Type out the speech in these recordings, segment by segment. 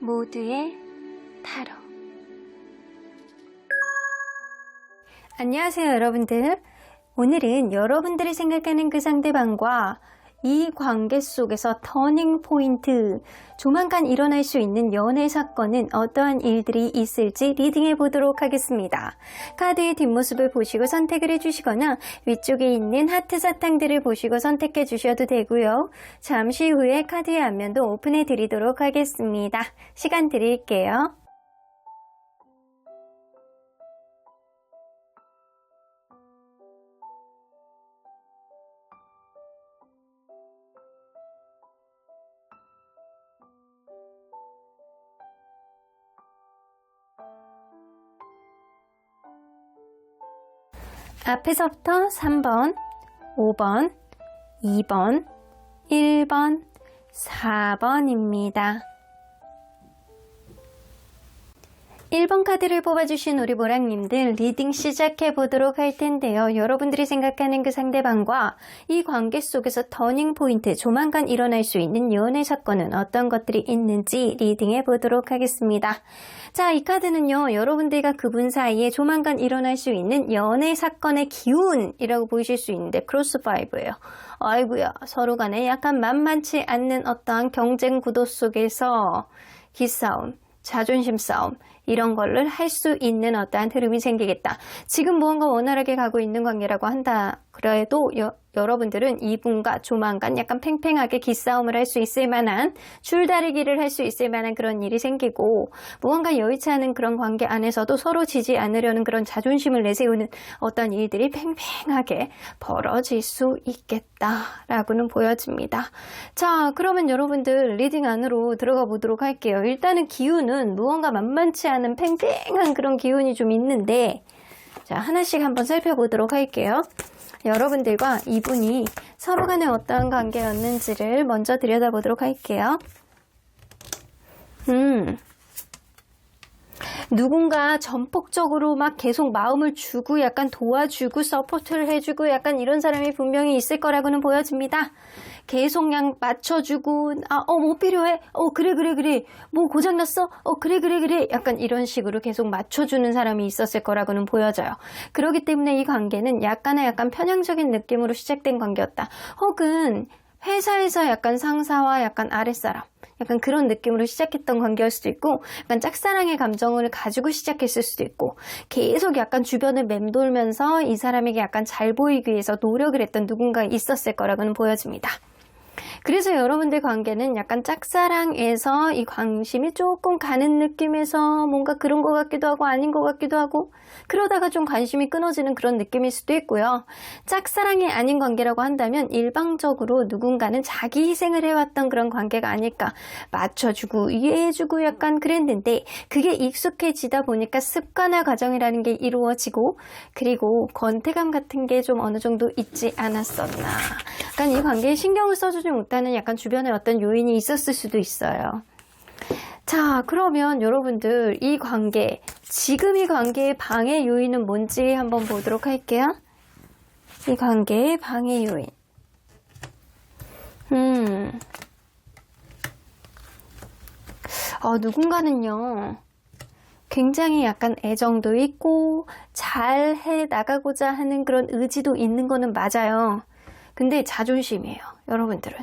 모두의 타로. 안녕하세요, 여러분들. 오늘은 여러분들이 생각하는 그 상대방과 이 관계 속에서 터닝 포인트, 조만간 일어날 수 있는 연애 사건은 어떠한 일들이 있을지 리딩해 보도록 하겠습니다. 카드의 뒷모습을 보시고 선택을 해주시거나 위쪽에 있는 하트 사탕들을 보시고 선택해 주셔도 되고요. 잠시 후에 카드의 앞면도 오픈해 드리도록 하겠습니다. 시간 드릴게요. 앞에서부터 3번, 5번, 2번, 1번, 4번입니다. 1번 카드를 뽑아주신 우리 모랑님들 리딩 시작해 보도록 할 텐데요. 여러분들이 생각하는 그 상대방과 이 관계 속에서 터닝 포인트, 조만간 일어날 수 있는 연애 사건은 어떤 것들이 있는지 리딩해 보도록 하겠습니다. 자, 이 카드는요, 여러분들과 그분 사이에 조만간 일어날 수 있는 연애 사건의 기운이라고 보이실 수 있는데 크로스 5예요. 아이고야, 서로 간에 약간 만만치 않는 어떠한 경쟁 구도 속에서 기싸움, 자존심 싸움, 이런 거를 할 수 있는 어떠한 흐름이 생기겠다. 지금 무언가 원활하게 가고 있는 관계라고 한다. 그래도 여러분들은 이분과 조만간 약간 팽팽하게 기싸움을 할 수 있을 만한, 줄다리기를 할 수 있을 만한 그런 일이 생기고, 무언가 여의치 않은 그런 관계 안에서도 서로 지지 않으려는 그런 자존심을 내세우는 어떤 일들이 팽팽하게 벌어질 수 있겠다라고는 보여집니다. 자, 그러면 여러분들 리딩 안으로 들어가 보도록 할게요. 일단은 기운은 무언가 만만치 않은 팽팽한 그런 기운이 좀 있는데, 자, 하나씩 한번 살펴보도록 할게요. 여러분들과 이분이 서로 간에 어떠한 관계였는지를 먼저 들여다보도록 할게요. 누군가 전폭적으로 막 계속 마음을 주고 약간 도와주고 서포트를 해주고 약간 이런 사람이 분명히 있을 거라고는 보여집니다. 계속 그냥 맞춰주고, 뭐 필요해? 그래. 뭐 고장났어? 그래. 약간 이런 식으로 계속 맞춰주는 사람이 있었을 거라고는 보여져요. 그렇기 때문에 이 관계는 약간 편향적인 느낌으로 시작된 관계였다. 혹은 회사에서 약간 상사와 약간 아랫사람, 약간 그런 느낌으로 시작했던 관계일 수도 있고, 약간 짝사랑의 감정을 가지고 시작했을 수도 있고, 계속 약간 주변을 맴돌면서 이 사람에게 약간 잘 보이기 위해서 노력을 했던 누군가 있었을 거라고는 보여집니다. 그래서 여러분들 관계는 약간 짝사랑에서 이 관심이 조금 가는 느낌에서 뭔가 그런 것 같기도 하고 아닌 것 같기도 하고, 그러다가 좀 관심이 끊어지는 그런 느낌일 수도 있고요. 짝사랑이 아닌 관계라고 한다면 일방적으로 누군가는 자기 희생을 해왔던 그런 관계가 아닐까. 맞춰주고 이해해주고 약간 그랬는데 그게 익숙해지다 보니까 습관화 과정이라는 게 이루어지고, 그리고 권태감 같은 게 좀 어느 정도 있지 않았었나. 약간 이 관계에 신경을 써주지 못하는 약간 주변에 어떤 요인이 있었을 수도 있어요. 자, 그러면 여러분들 이 관계, 지금 이 관계의 방해 요인은 뭔지 한번 보도록 할게요. 이 관계의 방해 요인. 누군가는요, 굉장히 약간 애정도 있고 잘 해 나가고자 하는 그런 의지도 있는 거는 맞아요. 근데 자존심이에요, 여러분들은.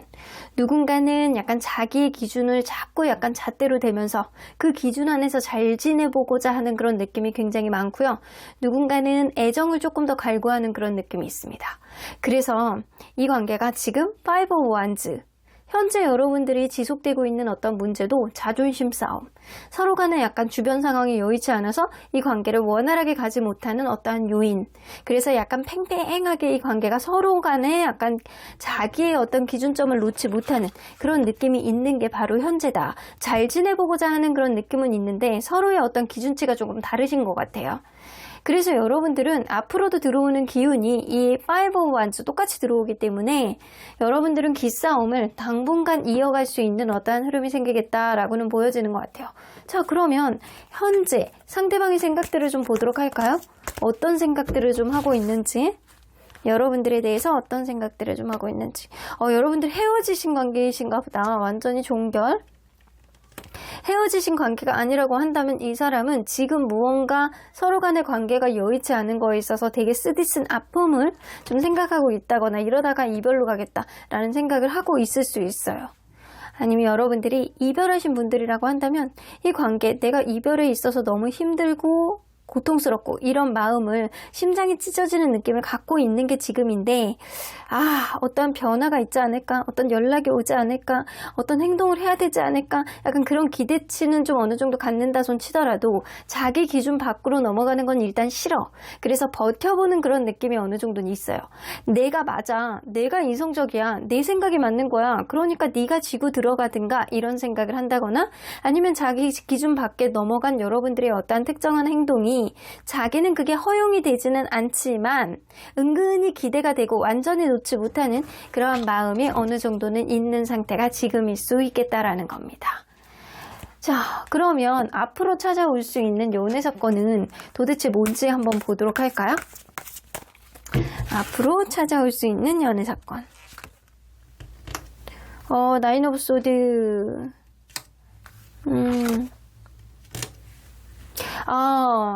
누군가는 약간 자기의 기준을 자꾸 약간 잣대로 대면서 그 기준 안에서 잘 지내보고자 하는 그런 느낌이 굉장히 많고요. 누군가는 애정을 조금 더 갈구하는 그런 느낌이 있습니다. 그래서 이 관계가 지금 5 of Wands, 현재 여러분들이 지속되고 있는 어떤 문제도 자존심 싸움, 서로 간에 약간 주변 상황이 여의치 않아서 이 관계를 원활하게 가지 못하는 어떠한 요인, 그래서 약간 팽팽하게 이 관계가 서로 간에 약간 자기의 어떤 기준점을 놓지 못하는 그런 느낌이 있는 게 바로 현재다. 잘 지내보고자 하는 그런 느낌은 있는데 서로의 어떤 기준치가 조금 다르신 것 같아요. 그래서 여러분들은 앞으로도 들어오는 기운이 이 5 of Wands 똑같이 들어오기 때문에 여러분들은 기싸움을 당분간 이어갈 수 있는 어떠한 흐름이 생기겠다라고는 보여지는 것 같아요. 자, 그러면 현재 상대방의 생각들을 좀 보도록 할까요? 어떤 생각들을 좀 하고 있는지, 여러분들에 대해서 어떤 생각들을 좀 하고 있는지. 여러분들 헤어지신 관계이신가 보다. 완전히 종결. 헤어지신 관계가 아니라고 한다면 이 사람은 지금 무언가 서로 간의 관계가 여의치 않은 거에 있어서 되게 쓰디쓴 아픔을 좀 생각하고 있다거나 이러다가 이별로 가겠다라는 생각을 하고 있을 수 있어요. 아니면 여러분들이 이별하신 분들이라고 한다면 이 관계, 내가 이별에 있어서 너무 힘들고 고통스럽고 이런 마음을, 심장이 찢어지는 느낌을 갖고 있는 게 지금인데, 어떤 변화가 있지 않을까, 어떤 연락이 오지 않을까, 어떤 행동을 해야 되지 않을까, 약간 그런 기대치는 좀 어느 정도 갖는다 손 치더라도 자기 기준 밖으로 넘어가는 건 일단 싫어. 그래서 버텨보는 그런 느낌이 어느 정도는 있어요. 내가 맞아, 내가 이성적이야, 내 생각이 맞는 거야, 그러니까 네가 지고 들어가든가, 이런 생각을 한다거나, 아니면 자기 기준 밖에 넘어간 여러분들의 어떠한 특정한 행동이 자기는 그게 허용이 되지는 않지만 은근히 기대가 되고 완전히 놓지 못하는 그러한 마음이 어느 정도는 있는 상태가 지금일 수 있겠다라는 겁니다. 자, 그러면 앞으로 찾아올 수 있는 연애 사건은 도대체 뭔지 한번 보도록 할까요? 앞으로 찾아올 수 있는 연애 사건. 나인 오브 소드.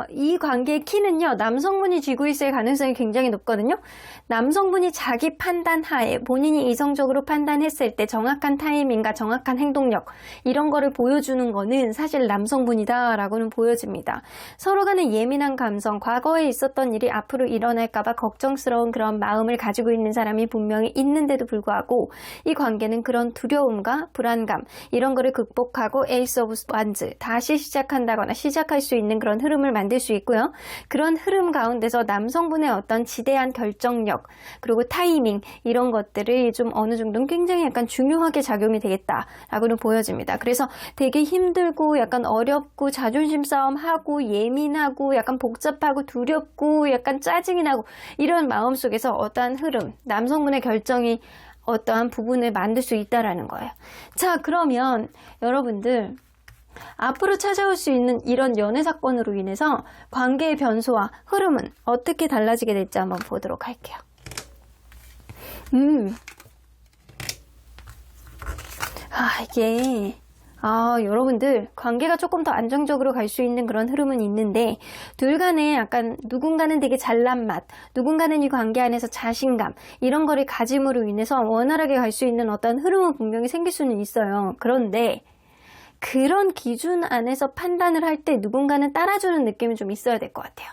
이 관계의 키는요, 남성분이 쥐고 있을 가능성이 굉장히 높거든요. 남성분이 자기 판단 하에 본인이 이성적으로 판단했을 때 정확한 타이밍과 정확한 행동력, 이런 거를 보여주는 거는 사실 남성분이다 라고는 보여집니다. 서로 간의 예민한 감성, 과거에 있었던 일이 앞으로 일어날까봐 걱정스러운 그런 마음을 가지고 있는 사람이 분명히 있는데도 불구하고 이 관계는 그런 두려움과 불안감, 이런 거를 극복하고 에이스 오브 완즈, 다시 시작한다거나 시작할 수 있는 그런 흐름을 만들 수 있고요. 그런 흐름 가운데서 남성분의 어떤 지대한 결정력, 그리고 타이밍, 이런 것들이 좀 어느 정도는 굉장히 약간 중요하게 작용이 되겠다라고는 보여집니다. 그래서 되게 힘들고 약간 어렵고 자존심 싸움하고 예민하고 약간 복잡하고 두렵고 약간 짜증이 나고 이런 마음 속에서 어떠한 흐름, 남성분의 결정이 어떠한 부분을 만들 수 있다라는 거예요. 자, 그러면 여러분들 앞으로 찾아올 수 있는 이런 연애 사건으로 인해서 관계의 변수와 흐름은 어떻게 달라지게 될지 한번 보도록 할게요. 이게 여러분들 관계가 조금 더 안정적으로 갈 수 있는 그런 흐름은 있는데, 둘 간에 약간 누군가는 되게 잘난 맛, 누군가는 이 관계 안에서 자신감, 이런 거를 가짐으로 인해서 원활하게 갈 수 있는 어떤 흐름은 분명히 생길 수는 있어요. 그런데 그런 기준 안에서 판단을 할 때 누군가는 따라주는 느낌이 좀 있어야 될 것 같아요.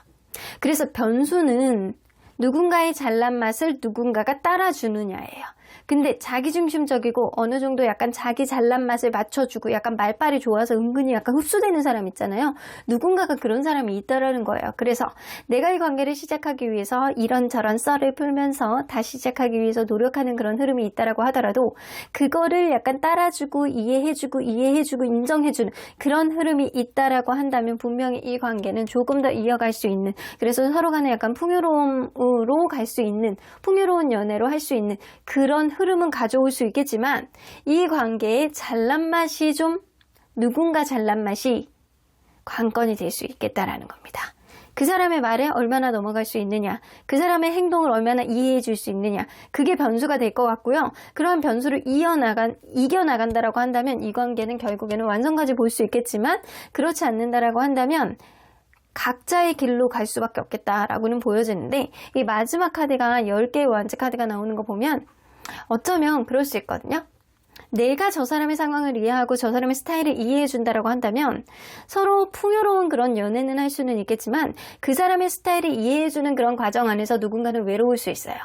그래서 변수는 누군가의 잘난 맛을 누군가가 따라주느냐예요. 근데 자기중심적이고 어느 정도 약간 자기 잘난 맛을 맞춰주고 약간 말빨이 좋아서 은근히 약간 흡수되는 사람 있잖아요. 누군가가 그런 사람이 있다라는 거예요. 그래서 내가 이 관계를 시작하기 위해서 이런저런 썰을 풀면서 다시 시작하기 위해서 노력하는 그런 흐름이 있다라고 하더라도 그거를 약간 따라주고 이해해주고 인정해주는 그런 흐름이 있다라고 한다면 분명히 이 관계는 조금 더 이어갈 수 있는, 그래서 서로 간에 약간 풍요로움으로 갈 수 있는, 풍요로운 연애로 할 수 있는 그런 흐름은 가져올 수 있겠지만, 이 관계에 잘난 맛이 좀, 누군가 잘난 맛이 관건이 될 수 있겠다라는 겁니다. 그 사람의 말에 얼마나 넘어갈 수 있느냐, 그 사람의 행동을 얼마나 이해해 줄 수 있느냐, 그게 변수가 될 것 같고요. 그러한 변수를 이겨나간다라고 한다면 이 관계는 결국에는 완성까지 볼 수 있겠지만, 그렇지 않는다라고 한다면 각자의 길로 갈 수밖에 없겠다라고는 보여지는데, 이 마지막 카드가 10개의 완즈 카드가 나오는 거 보면 어쩌면 그럴 수 있거든요. 내가 저 사람의 상황을 이해하고 저 사람의 스타일을 이해해 준다라고 한다면 서로 풍요로운 그런 연애는 할 수는 있겠지만, 그 사람의 스타일을 이해해 주는 그런 과정 안에서 누군가는 외로울 수 있어요.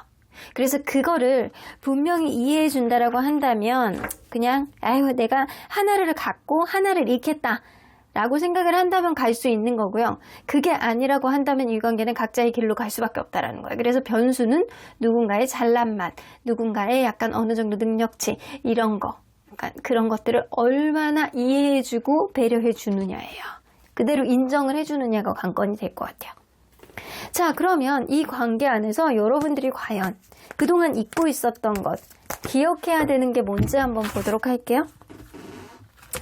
그래서 그거를 분명히 이해해 준다라고 한다면 그냥 내가 하나를 갖고 하나를 잃겠다 라고 생각을 한다면 갈 수 있는 거고요. 그게 아니라고 한다면 이 관계는 각자의 길로 갈 수밖에 없다라는 거예요. 그래서 변수는 누군가의 잘난 맛, 누군가의 약간 어느 정도 능력치, 이런 거, 약간 그런 것들을 얼마나 이해해주고 배려해주느냐예요. 그대로 인정을 해주느냐가 관건이 될 것 같아요. 자, 그러면 이 관계 안에서 여러분들이 과연 그동안 잊고 있었던 것, 기억해야 되는 게 뭔지 한번 보도록 할게요.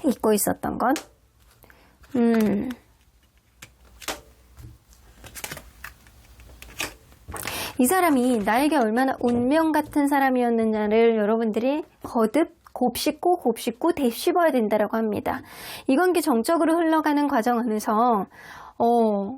잊고 있었던 것. 이 사람이 나에게 얼마나 운명 같은 사람이었느냐를 여러분들이 거듭 곱씹고 되씹어야 된다라고 합니다. 이 관계 정적으로 흘러가는 과정 안에서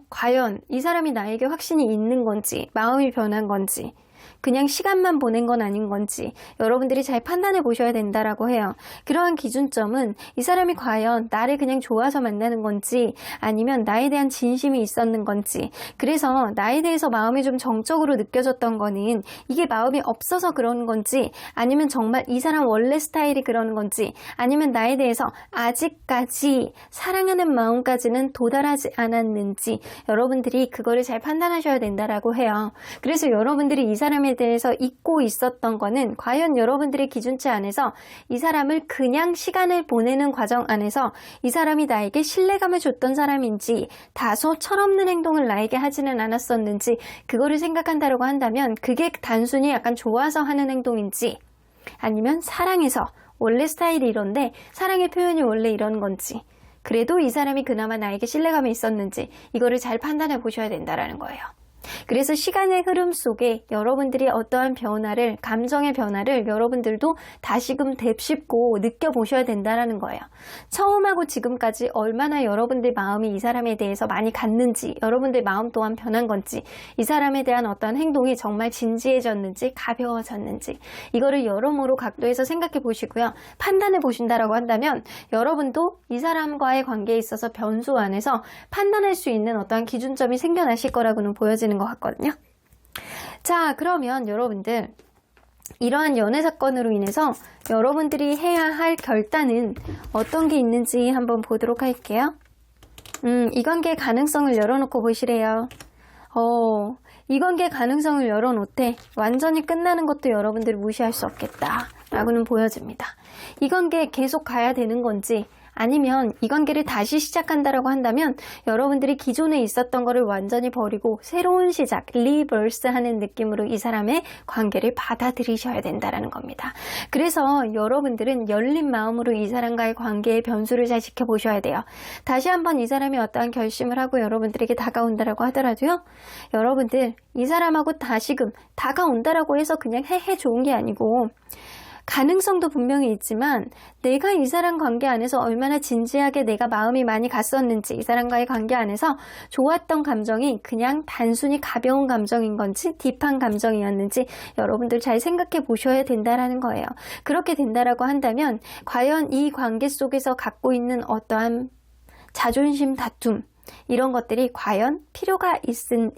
과연 이 사람이 나에게 확신이 있는 건지, 마음이 변한 건지, 그냥 시간만 보낸 건 아닌 건지 여러분들이 잘 판단해 보셔야 된다라고 해요. 그러한 기준점은 이 사람이 과연 나를 그냥 좋아서 만나는 건지 아니면 나에 대한 진심이 있었는 건지, 그래서 나에 대해서 마음이 좀 정적으로 느껴졌던 거는 이게 마음이 없어서 그런 건지 아니면 정말 이 사람 원래 스타일이 그런 건지 아니면 나에 대해서 아직까지 사랑하는 마음까지는 도달하지 않았는지 여러분들이 그거를 잘 판단하셔야 된다라고 해요. 그래서 여러분들이 이 사람에 대해서 잊고 있었던 거는 과연 여러분들의 기준치 안에서 이 사람을 그냥 시간을 보내는 과정 안에서 이 사람이 나에게 신뢰감을 줬던 사람인지 다소 철없는 행동을 나에게 하지는 않았었는지 그거를 생각한다고 한다면 그게 단순히 약간 좋아서 하는 행동인지 아니면 사랑해서 원래 스타일이 이런데 사랑의 표현이 원래 이런 건지 그래도 이 사람이 그나마 나에게 신뢰감이 있었는지 이거를 잘 판단해 보셔야 된다라는 거예요. 그래서 시간의 흐름 속에 여러분들이 어떠한 변화를, 감정의 변화를 여러분들도 다시금 되씹고 느껴보셔야 된다는 거예요. 처음하고 지금까지 얼마나 여러분들 마음이 이 사람에 대해서 많이 갔는지, 여러분들 마음 또한 변한 건지, 이 사람에 대한 어떠한 행동이 정말 진지해졌는지, 가벼워졌는지 이거를 여러모로 각도에서 생각해 보시고요. 판단해 보신다라고 한다면 여러분도 이 사람과의 관계에 있어서 변수 안에서 판단할 수 있는 어떠한 기준점이 생겨나실 거라고는 보여지는 것 같거든요. 자, 그러면 여러분들 이러한 연애 사건으로 인해서 여러분들이 해야 할 결단은 어떤 게 있는지 한번 보도록 할게요. 이 관계의 가능성을 열어놓고 보시래요. 이 관계의 가능성을 열어놓되 완전히 끝나는 것도 여러분들이 무시할 수 없겠다 라고는 보여집니다. 이 관계 계속 가야 되는 건지 아니면 이 관계를 다시 시작한다라고 한다면 여러분들이 기존에 있었던 거를 완전히 버리고 새로운 시작, 리버스 하는 느낌으로 이 사람의 관계를 받아들이셔야 된다라는 겁니다. 그래서 여러분들은 열린 마음으로 이 사람과의 관계의 변수를 잘 지켜보셔야 돼요. 다시 한번 이 사람이 어떠한 결심을 하고 여러분들에게 다가온다라고 하더라도요. 여러분들 이 사람하고 다시금 다가온다라고 해서 그냥 헤헤 좋은 게 아니고 가능성도 분명히 있지만 내가 이 사람 관계 안에서 얼마나 진지하게 내가 마음이 많이 갔었는지 이 사람과의 관계 안에서 좋았던 감정이 그냥 단순히 가벼운 감정인 건지 딥한 감정이었는지 여러분들 잘 생각해 보셔야 된다라는 거예요. 그렇게 된다라고 한다면 과연 이 관계 속에서 갖고 있는 어떠한 자존심 다툼 이런 것들이 과연 필요가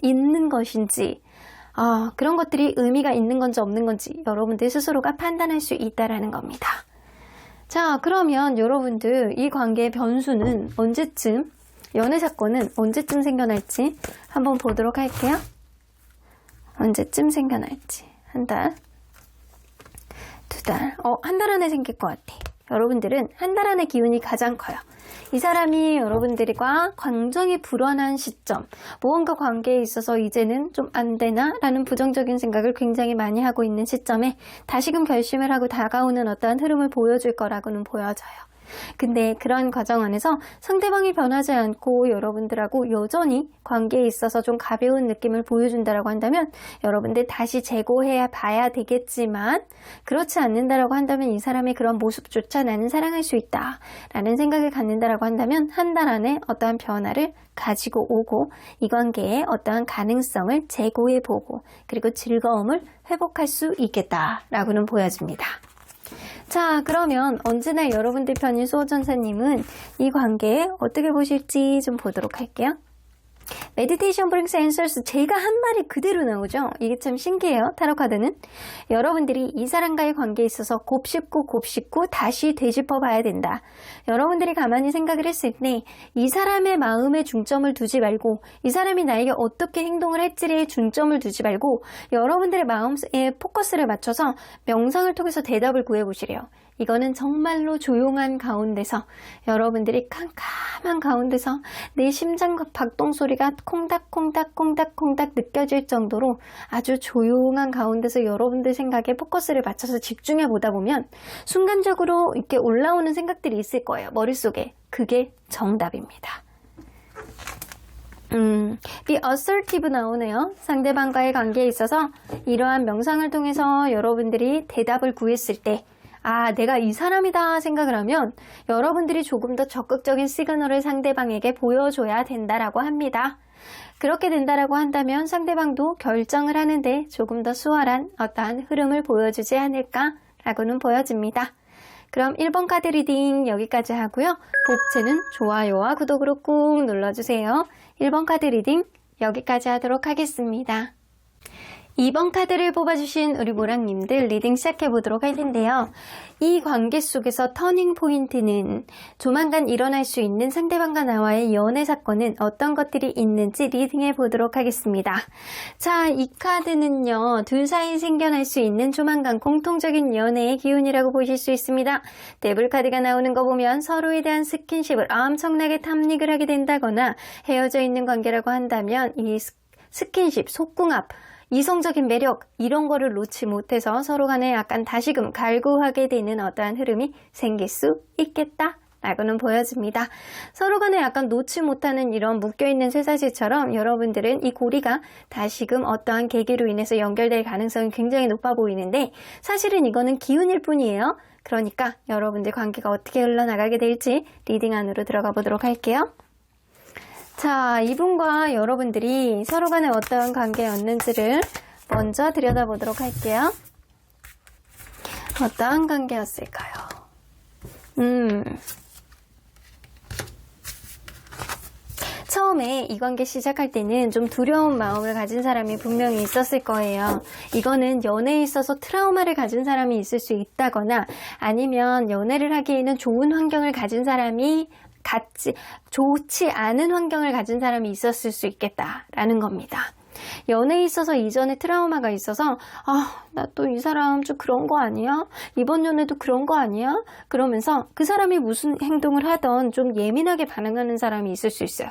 있는 것인지 그런 것들이 의미가 있는 건지 없는 건지 여러분들 스스로가 판단할 수 있다라는 겁니다. 자, 그러면 여러분들 이 관계의 변수는 언제쯤, 연애 사건은 언제쯤 생겨날지 한번 보도록 할게요. 언제쯤 생겨날지. 한 달, 두 달, 한 달 안에 생길 것 같아. 여러분들은 한 달 안의 기운이 가장 커요. 이 사람이 여러분들과 굉장히 불안한 시점, 무언가 관계에 있어서 이제는 좀 안 되나? 라는 부정적인 생각을 굉장히 많이 하고 있는 시점에 다시금 결심을 하고 다가오는 어떠한 흐름을 보여줄 거라고는 보여져요. 근데 그런 과정 안에서 상대방이 변하지 않고 여러분들하고 여전히 관계에 있어서 좀 가벼운 느낌을 보여준다라고 한다면 여러분들 다시 재고해 봐야 되겠지만 그렇지 않는다라고 한다면 이 사람의 그런 모습조차 나는 사랑할 수 있다 라는 생각을 갖는다라고 한다면 한 달 안에 어떠한 변화를 가지고 오고 이 관계에 어떠한 가능성을 재고해 보고 그리고 즐거움을 회복할 수 있겠다라고는 보여집니다. 자, 그러면 언제나 여러분들 편인 수호전사님은 이 관계에 어떻게 보실지 좀 보도록 할게요. 메디테이션 브링스 앤서스 제가 한 말이 그대로 나오죠. 이게 참 신기해요. 타로 카드는 여러분들이 이 사람과의 관계에 있어서 곱씹고 다시 되짚어 봐야 된다. 여러분들이 가만히 생각을 했을 때 이 사람의 마음에 중점을 두지 말고 이 사람이 나에게 어떻게 행동을 할지에 중점을 두지 말고 여러분들의 마음에 포커스를 맞춰서 명상을 통해서 대답을 구해보시래요. 이거는 정말로 조용한 가운데서 여러분들이 캄캄한 가운데서 내 심장 박동 소리가 콩닥콩닥 느껴질 정도로 아주 조용한 가운데서 여러분들 생각에 포커스를 맞춰서 집중해 보다 보면 순간적으로 이렇게 올라오는 생각들이 있을 거예요. 머릿속에. 그게 정답입니다. be assertive 나오네요. 상대방과의 관계에 있어서 이러한 명상을 통해서 여러분들이 대답을 구했을 때 아, 내가 이 사람이다 생각을 하면 여러분들이 조금 더 적극적인 시그널을 상대방에게 보여줘야 된다라고 합니다. 그렇게 된다라고 한다면 상대방도 결정을 하는데 조금 더 수월한 어떠한 흐름을 보여주지 않을까라고는 보여집니다. 그럼 1번 카드 리딩 여기까지 하고요. 복채는 좋아요와 구독으로 꾹 눌러주세요. 1번 카드 리딩 여기까지 하도록 하겠습니다. 2번 카드를 뽑아주신 우리 모랑님들 리딩 시작해보도록 할 텐데요. 이 관계 속에서 터닝 포인트는 조만간 일어날 수 있는 상대방과 나와의 연애 사건은 어떤 것들이 있는지 리딩해보도록 하겠습니다. 자, 이 카드는요. 둘 사이 생겨날 수 있는 조만간 공통적인 연애의 기운이라고 보실 수 있습니다. 데블 카드가 나오는 거 보면 서로에 대한 스킨십을 엄청나게 탐닉을 하게 된다거나 헤어져 있는 관계라고 한다면 이 스킨십, 속궁합, 이성적인 매력 이런 거를 놓지 못해서 서로 간에 약간 다시금 갈구하게 되는 어떠한 흐름이 생길 수 있겠다 라고는 보여집니다. 서로 간에 약간 놓지 못하는 이런 묶여있는 쇠사슬처럼 여러분들은 이 고리가 다시금 어떠한 계기로 인해서 연결될 가능성이 굉장히 높아 보이는데 사실은 이거는 기운일 뿐이에요. 그러니까 여러분들 관계가 어떻게 흘러나가게 될지 리딩 안으로 들어가 보도록 할게요. 자, 이분과 여러분들이 서로 간에 어떠한 관계였는지를 먼저 들여다보도록 할게요. 어떠한 관계였을까요? 처음에 이 관계 시작할 때는 좀 두려운 마음을 가진 사람이 분명히 있었을 거예요. 이거는 연애에 있어서 트라우마를 가진 사람이 있을 수 있다거나 아니면 연애를 하기에는 좋은 환경을 가진 사람이 좋지 않은 환경을 가진 사람이 있었을 수 있겠다라는 겁니다. 연애에 있어서 이전에 트라우마가 있어서 나 또 이 사람 좀 그런 거 아니야? 이번 연애도 그런 거 아니야? 그러면서 그 사람이 무슨 행동을 하던 좀 예민하게 반응하는 사람이 있을 수 있어요.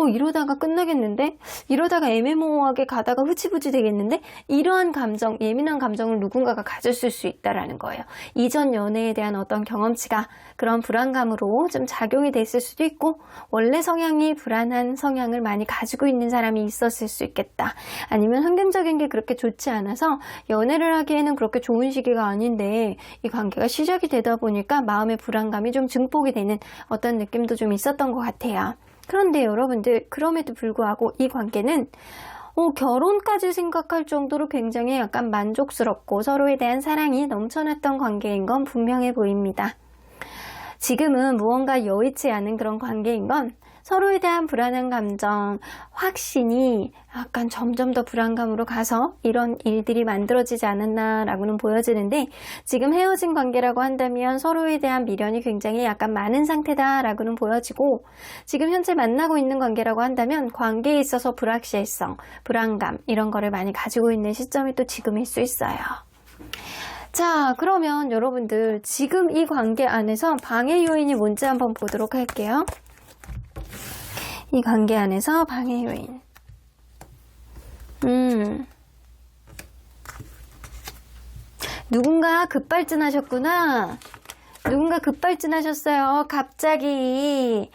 이러다가 끝나겠는데? 이러다가 애매모호하게 가다가 흐지부지 되겠는데? 이러한 감정, 예민한 감정을 누군가가 가졌을 수 있다라는 거예요. 이전 연애에 대한 어떤 경험치가 그런 불안감으로 좀 작용이 됐을 수도 있고 원래 성향이 불안한 성향을 많이 가지고 있는 사람이 있었을 수 있겠다. 아니면 환경적인 게 그렇게 좋지 않아서 연애를 하기에는 그렇게 좋은 시기가 아닌데 이 관계가 시작이 되다 보니까 마음의 불안감이 좀 증폭이 되는 어떤 느낌도 좀 있었던 것 같아요. 그런데 여러분들 그럼에도 불구하고 이 관계는 결혼까지 생각할 정도로 굉장히 약간 만족스럽고 서로에 대한 사랑이 넘쳐났던 관계인 건 분명해 보입니다. 지금은 무언가 여의치 않은 그런 관계인 건 서로에 대한 불안한 감정, 확신이 약간 점점 더 불안감으로 가서 이런 일들이 만들어지지 않았나라고는 보여지는데 지금 헤어진 관계라고 한다면 서로에 대한 미련이 굉장히 약간 많은 상태다라고는 보여지고 지금 현재 만나고 있는 관계라고 한다면 관계에 있어서 불확실성, 불안감 이런 거를 많이 가지고 있는 시점이 또 지금일 수 있어요. 자, 그러면 여러분들 지금 이 관계 안에서 방해 요인이 뭔지 한번 보도록 할게요. 이 관계 안에서 방해 요인. 누군가 급발진하셨구나. 누군가 급발진하셨어요. 갑자기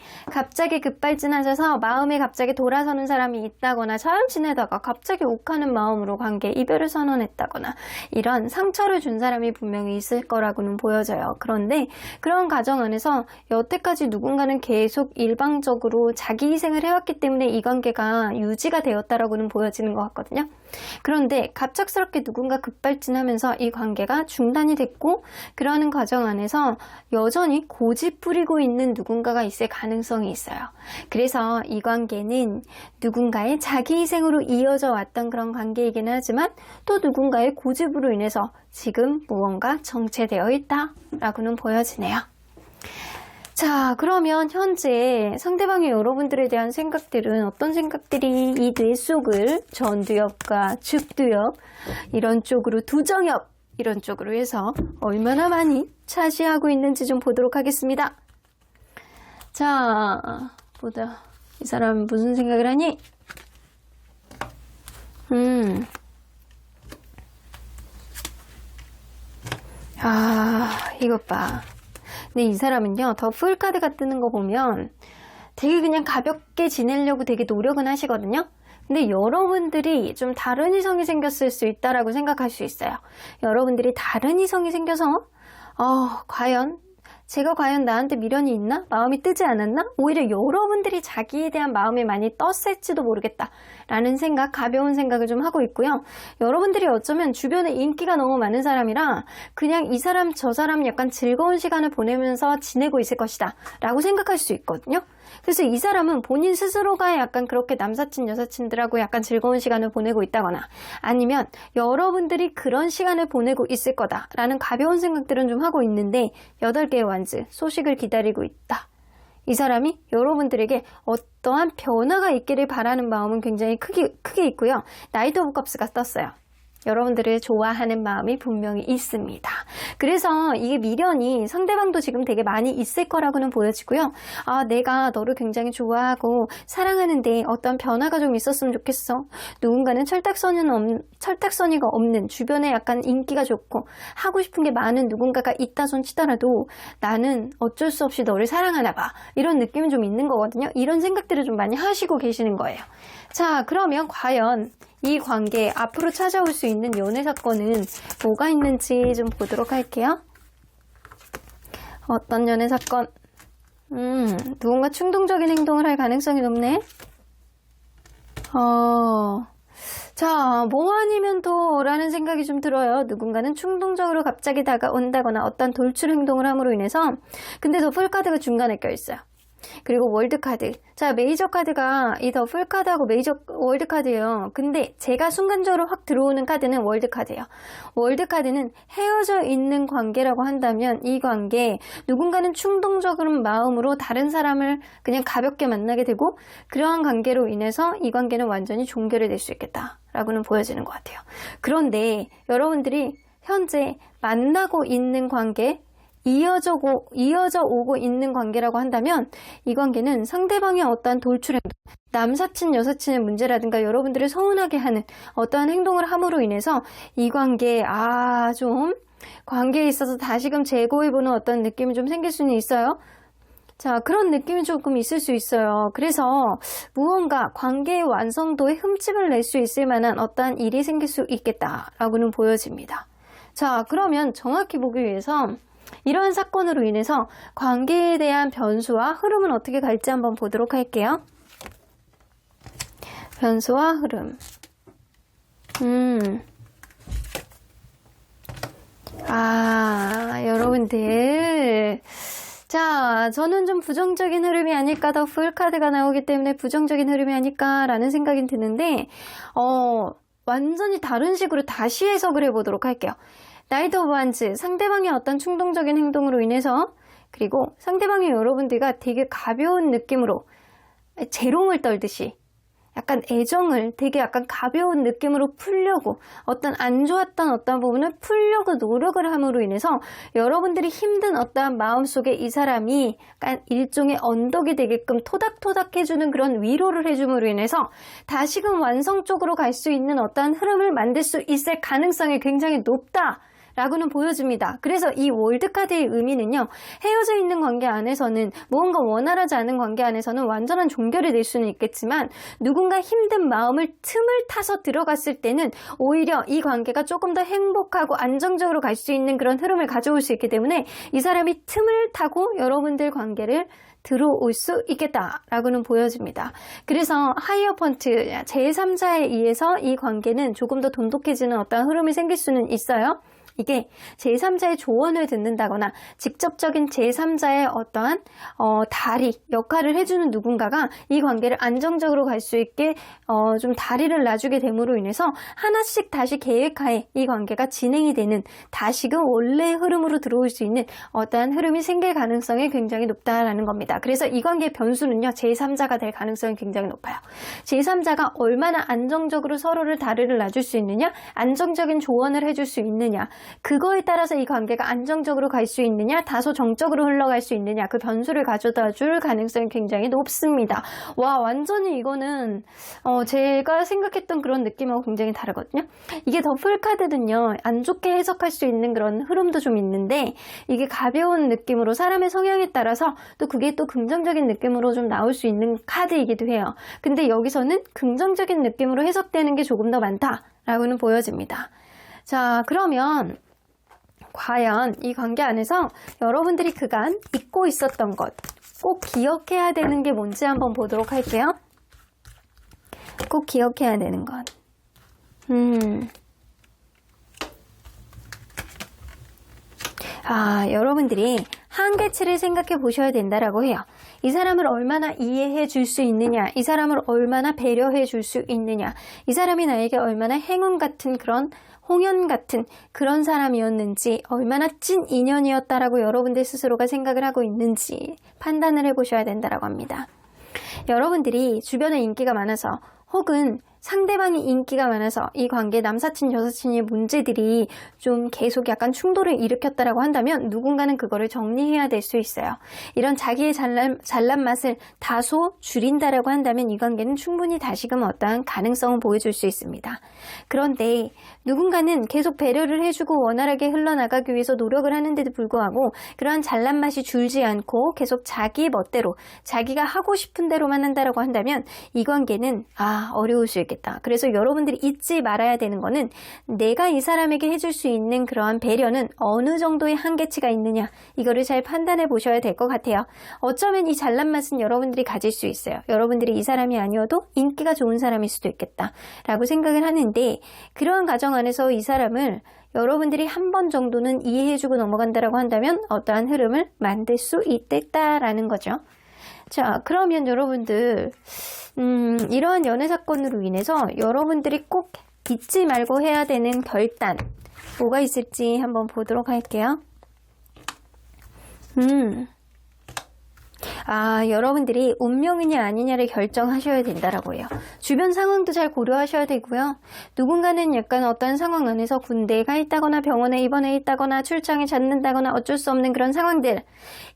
급발진하셔서 마음에 갑자기 돌아서는 사람이 있다거나 잘 지내다가 갑자기 욱하는 마음으로 관계 이별을 선언했다거나 이런 상처를 준 사람이 분명히 있을 거라고는 보여져요. 그런데 그런 과정 안에서 여태까지 누군가는 계속 일방적으로 자기 희생을 해왔기 때문에 이 관계가 유지가 되었다라고는 보여지는 것 같거든요. 그런데 갑작스럽게 누군가 급발진하면서 이 관계가 중단이 됐고 그러는 과정 안에서 여전히 고집 부리고 있는 누군가가 있을 가능성이 있어요. 그래서 이 관계는 누군가의 자기 희생으로 이어져 왔던 그런 관계이긴 하지만 또 누군가의 고집으로 인해서 지금 무언가 정체되어 있다라고는 보여지네요. 자, 그러면 현재 상대방의 여러분들에 대한 생각들은 어떤 생각들이 이 뇌 속을 전두엽과 측두엽 이런 쪽으로 두정엽 이런 쪽으로 해서 얼마나 많이 차지하고 있는지 좀 보도록 하겠습니다. 자, 보자. 이 사람 무슨 생각을 하니? 이것 봐. 근데 이 사람은요, 더 풀 카드가 뜨는 거 보면 되게 그냥 가볍게 지내려고 되게 노력은 하시거든요. 근데 여러분들이 좀 다른 이성이 생겼을 수 있다라고 생각할 수 있어요. 여러분들이 다른 이성이 생겨서 제가 과연 나한테 미련이 있나? 마음이 뜨지 않았나? 오히려 여러분들이 자기에 대한 마음이 많이 떴을지도 모르겠다 라는 생각, 가벼운 생각을 좀 하고 있고요. 여러분들이 어쩌면 주변에 인기가 너무 많은 사람이라 그냥 이 사람 저 사람 약간 즐거운 시간을 보내면서 지내고 있을 것이다 라고 생각할 수 있거든요. 그래서 이 사람은 본인 스스로가 약간 그렇게 남사친 여사친들하고 약간 즐거운 시간을 보내고 있다거나 아니면 여러분들이 그런 시간을 보내고 있을 거다라는 가벼운 생각들은 좀 하고 있는데 8개의 완즈, 소식을 기다리고 있다. 이 사람이 여러분들에게 어떠한 변화가 있기를 바라는 마음은 굉장히 크게 있고요. 나이트 오브 컵스가 떴어요. 여러분들을 좋아하는 마음이 분명히 있습니다. 그래서 이게 미련이 상대방도 지금 되게 많이 있을 거라고는 보여지고요. 내가 너를 굉장히 좋아하고 사랑하는데 어떤 변화가 좀 있었으면 좋겠어. 누군가는 철딱서니가 없는 주변에 약간 인기가 좋고 하고 싶은 게 많은 누군가가 있다 손 치더라도 나는 어쩔 수 없이 너를 사랑하나 봐. 이런 느낌이 좀 있는 거거든요. 이런 생각들을 좀 많이 하시고 계시는 거예요. 자, 그러면 과연 이 관계 앞으로 찾아올 수 있는 연애 사건은 뭐가 있는지 좀 보도록 할게요. 어떤 연애 사건? 누군가 충동적인 행동을 할 가능성이 높네. 자, 뭐 아니면 또 라는 생각이 좀 들어요. 누군가는 충동적으로 갑자기 다가온다거나 어떤 돌출 행동을 함으로 인해서 근데 더 풀카드가 중간에 껴있어요. 그리고 월드카드. 자, 메이저 카드가 이 더 풀카드하고 메이저 월드카드예요. 근데 제가 순간적으로 확 들어오는 카드는 월드카드예요. 월드카드는 헤어져 있는 관계라고 한다면 이 관계 누군가는 충동적인 마음으로 다른 사람을 그냥 가볍게 만나게 되고 그러한 관계로 인해서 이 관계는 완전히 종결이 될 수 있겠다라고는 보여지는 것 같아요. 그런데 여러분들이 현재 만나고 있는 관계 이어져 오고 있는 관계라고 한다면 이 관계는 상대방의 어떠한 돌출 행동, 남사친 여사친의 문제라든가 여러분들을 서운하게 하는 어떠한 행동을 함으로 인해서 이 관계에 좀 관계에 있어서 다시금 재고해보는 어떤 느낌이 좀 생길 수는 있어요. 자, 그런 느낌이 조금 있을 수 있어요. 그래서 무언가 관계의 완성도에 흠집을 낼 수 있을 만한 어떠한 일이 생길 수 있겠다라고는 보여집니다. 자, 그러면 정확히 보기 위해서 이러한 사건으로 인해서 관계에 대한 변수와 흐름은 어떻게 갈지 한번 보도록 할게요. 변수와 흐름. 여러분들. 자, 저는 좀 부정적인 흐름이 아닐까, 더 풀카드가 나오기 때문에 부정적인 흐름이 아닐까라는 생각이 드는데, 완전히 다른 식으로 다시 해석을 해보도록 할게요. 나이트 오브 완즈, 상대방의 어떤 충동적인 행동으로 인해서 그리고 상대방이 여러분들과 되게 가벼운 느낌으로 재롱을 떨듯이 약간 애정을 되게 약간 가벼운 느낌으로 풀려고 어떤 안 좋았던 어떤 부분을 풀려고 노력을 함으로 인해서 여러분들이 힘든 어떠한 마음속에 이 사람이 약간 일종의 언덕이 되게끔 토닥토닥 해주는 그런 위로를 해줌으로 인해서 다시금 완성 쪽으로 갈 수 있는 어떠한 흐름을 만들 수 있을 가능성이 굉장히 높다 라고는 보여집니다. 그래서 이 월드카드의 의미는요, 헤어져 있는 관계 안에서는 무언가 원활하지 않은 관계 안에서는 완전한 종결이 될 수는 있겠지만 누군가 힘든 마음을 틈을 타서 들어갔을 때는 오히려 이 관계가 조금 더 행복하고 안정적으로 갈 수 있는 그런 흐름을 가져올 수 있기 때문에 이 사람이 틈을 타고 여러분들 관계를 들어올 수 있겠다라고는 보여집니다. 그래서 하이어펀트, 제3자에 의해서 이 관계는 조금 더 돈독해지는 어떤 흐름이 생길 수는 있어요. 이게 제3자의 조언을 듣는다거나 직접적인 제3자의 어떠한 다리 역할을 해주는 누군가가 이 관계를 안정적으로 갈 수 있게 좀 다리를 놔주게 됨으로 인해서 하나씩 다시 계획하에 이 관계가 진행이 되는 다시금 원래의 흐름으로 들어올 수 있는 어떠한 흐름이 생길 가능성이 굉장히 높다라는 겁니다. 그래서 이 관계의 변수는요, 제3자가 될 가능성이 굉장히 높아요. 제3자가 얼마나 안정적으로 서로를 다리를 놔줄 수 있느냐, 안정적인 조언을 해줄 수 있느냐, 그거에 따라서 이 관계가 안정적으로 갈 수 있느냐, 다소 정적으로 흘러갈 수 있느냐, 그 변수를 가져다 줄 가능성이 굉장히 높습니다. 와, 완전히 이거는 제가 생각했던 그런 느낌하고 굉장히 다르거든요. 이게 더플 카드는요, 안 좋게 해석할 수 있는 그런 흐름도 좀 있는데, 이게 가벼운 느낌으로 사람의 성향에 따라서 또 그게 또 긍정적인 느낌으로 좀 나올 수 있는 카드이기도 해요. 근데 여기서는 긍정적인 느낌으로 해석되는 게 조금 더 많다라고는 보여집니다. 자, 그러면 과연 이 관계 안에서 여러분들이 그간 잊고 있었던 것, 꼭 기억해야 되는 게 뭔지 한번 보도록 할게요. 꼭 기억해야 되는 것. 여러분들이 한계치를 생각해 보셔야 된다라고 해요. 이 사람을 얼마나 이해해 줄 수 있느냐, 이 사람을 얼마나 배려해 줄 수 있느냐, 이 사람이 나에게 얼마나 행운 같은 그런 홍연 같은 그런 사람이었는지, 얼마나 찐 인연이었다라고 여러분들 스스로가 생각을 하고 있는지 판단을 해보셔야 된다라고 합니다. 여러분들이 주변에 인기가 많아서 혹은 상대방이 인기가 많아서 이 관계 남사친 여사친의 문제들이 좀 계속 약간 충돌을 일으켰다라고 한다면 누군가는 그거를 정리해야 될 수 있어요. 이런 자기의 잘난 맛을 다소 줄인다라고 한다면 이 관계는 충분히 다시금 어떠한 가능성을 보여줄 수 있습니다. 그런데 누군가는 계속 배려를 해주고 원활하게 흘러나가기 위해서 노력을 하는데도 불구하고 그러한 잘난 맛이 줄지 않고 계속 자기 멋대로 자기가 하고 싶은 대로만 한다라고 한다면 이 관계는 어려울 수 있겠다. 그래서 여러분들이 잊지 말아야 되는 거는 내가 이 사람에게 해줄 수 있는 그러한 배려는 어느 정도의 한계치가 있느냐, 이거를 잘 판단해 보셔야 될 것 같아요. 어쩌면 이 잘난 맛은 여러분들이 가질 수 있어요. 여러분들이 이 사람이 아니어도 인기가 좋은 사람일 수도 있겠다 라고 생각을 하는데, 그러한 가정 안에서 이 사람을 여러분들이 한 번 정도는 이해해주고 넘어간다라고 한다면 어떠한 흐름을 만들 수 있겠다라는 거죠. 자, 그러면 여러분들 이러한 연애 사건으로 인해서 여러분들이 꼭 잊지 말고 해야 되는 결단 뭐가 있을지 한번 보도록 할게요. 여러분들이 운명이냐 아니냐를 결정하셔야 된다라고 해요. 주변 상황도 잘 고려하셔야 되고요. 누군가는 약간 어떤 상황 안에서 군대에 가 있다거나 병원에 입원해 있다거나 출장에 잦는다거나 어쩔 수 없는 그런 상황들,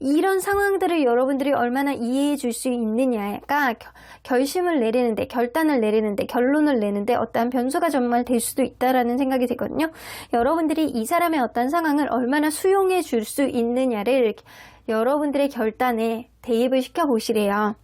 이런 상황들을 여러분들이 얼마나 이해해 줄 수 있느냐가 결심을 내리는데, 결단을 내리는데, 결론을 내는데 어떠한 변수가 정말 될 수도 있다라는 생각이 들거든요. 여러분들이 이 사람의 어떤 상황을 얼마나 수용해 줄 수 있느냐를 여러분들의 결단에 대입을 시켜보시래요.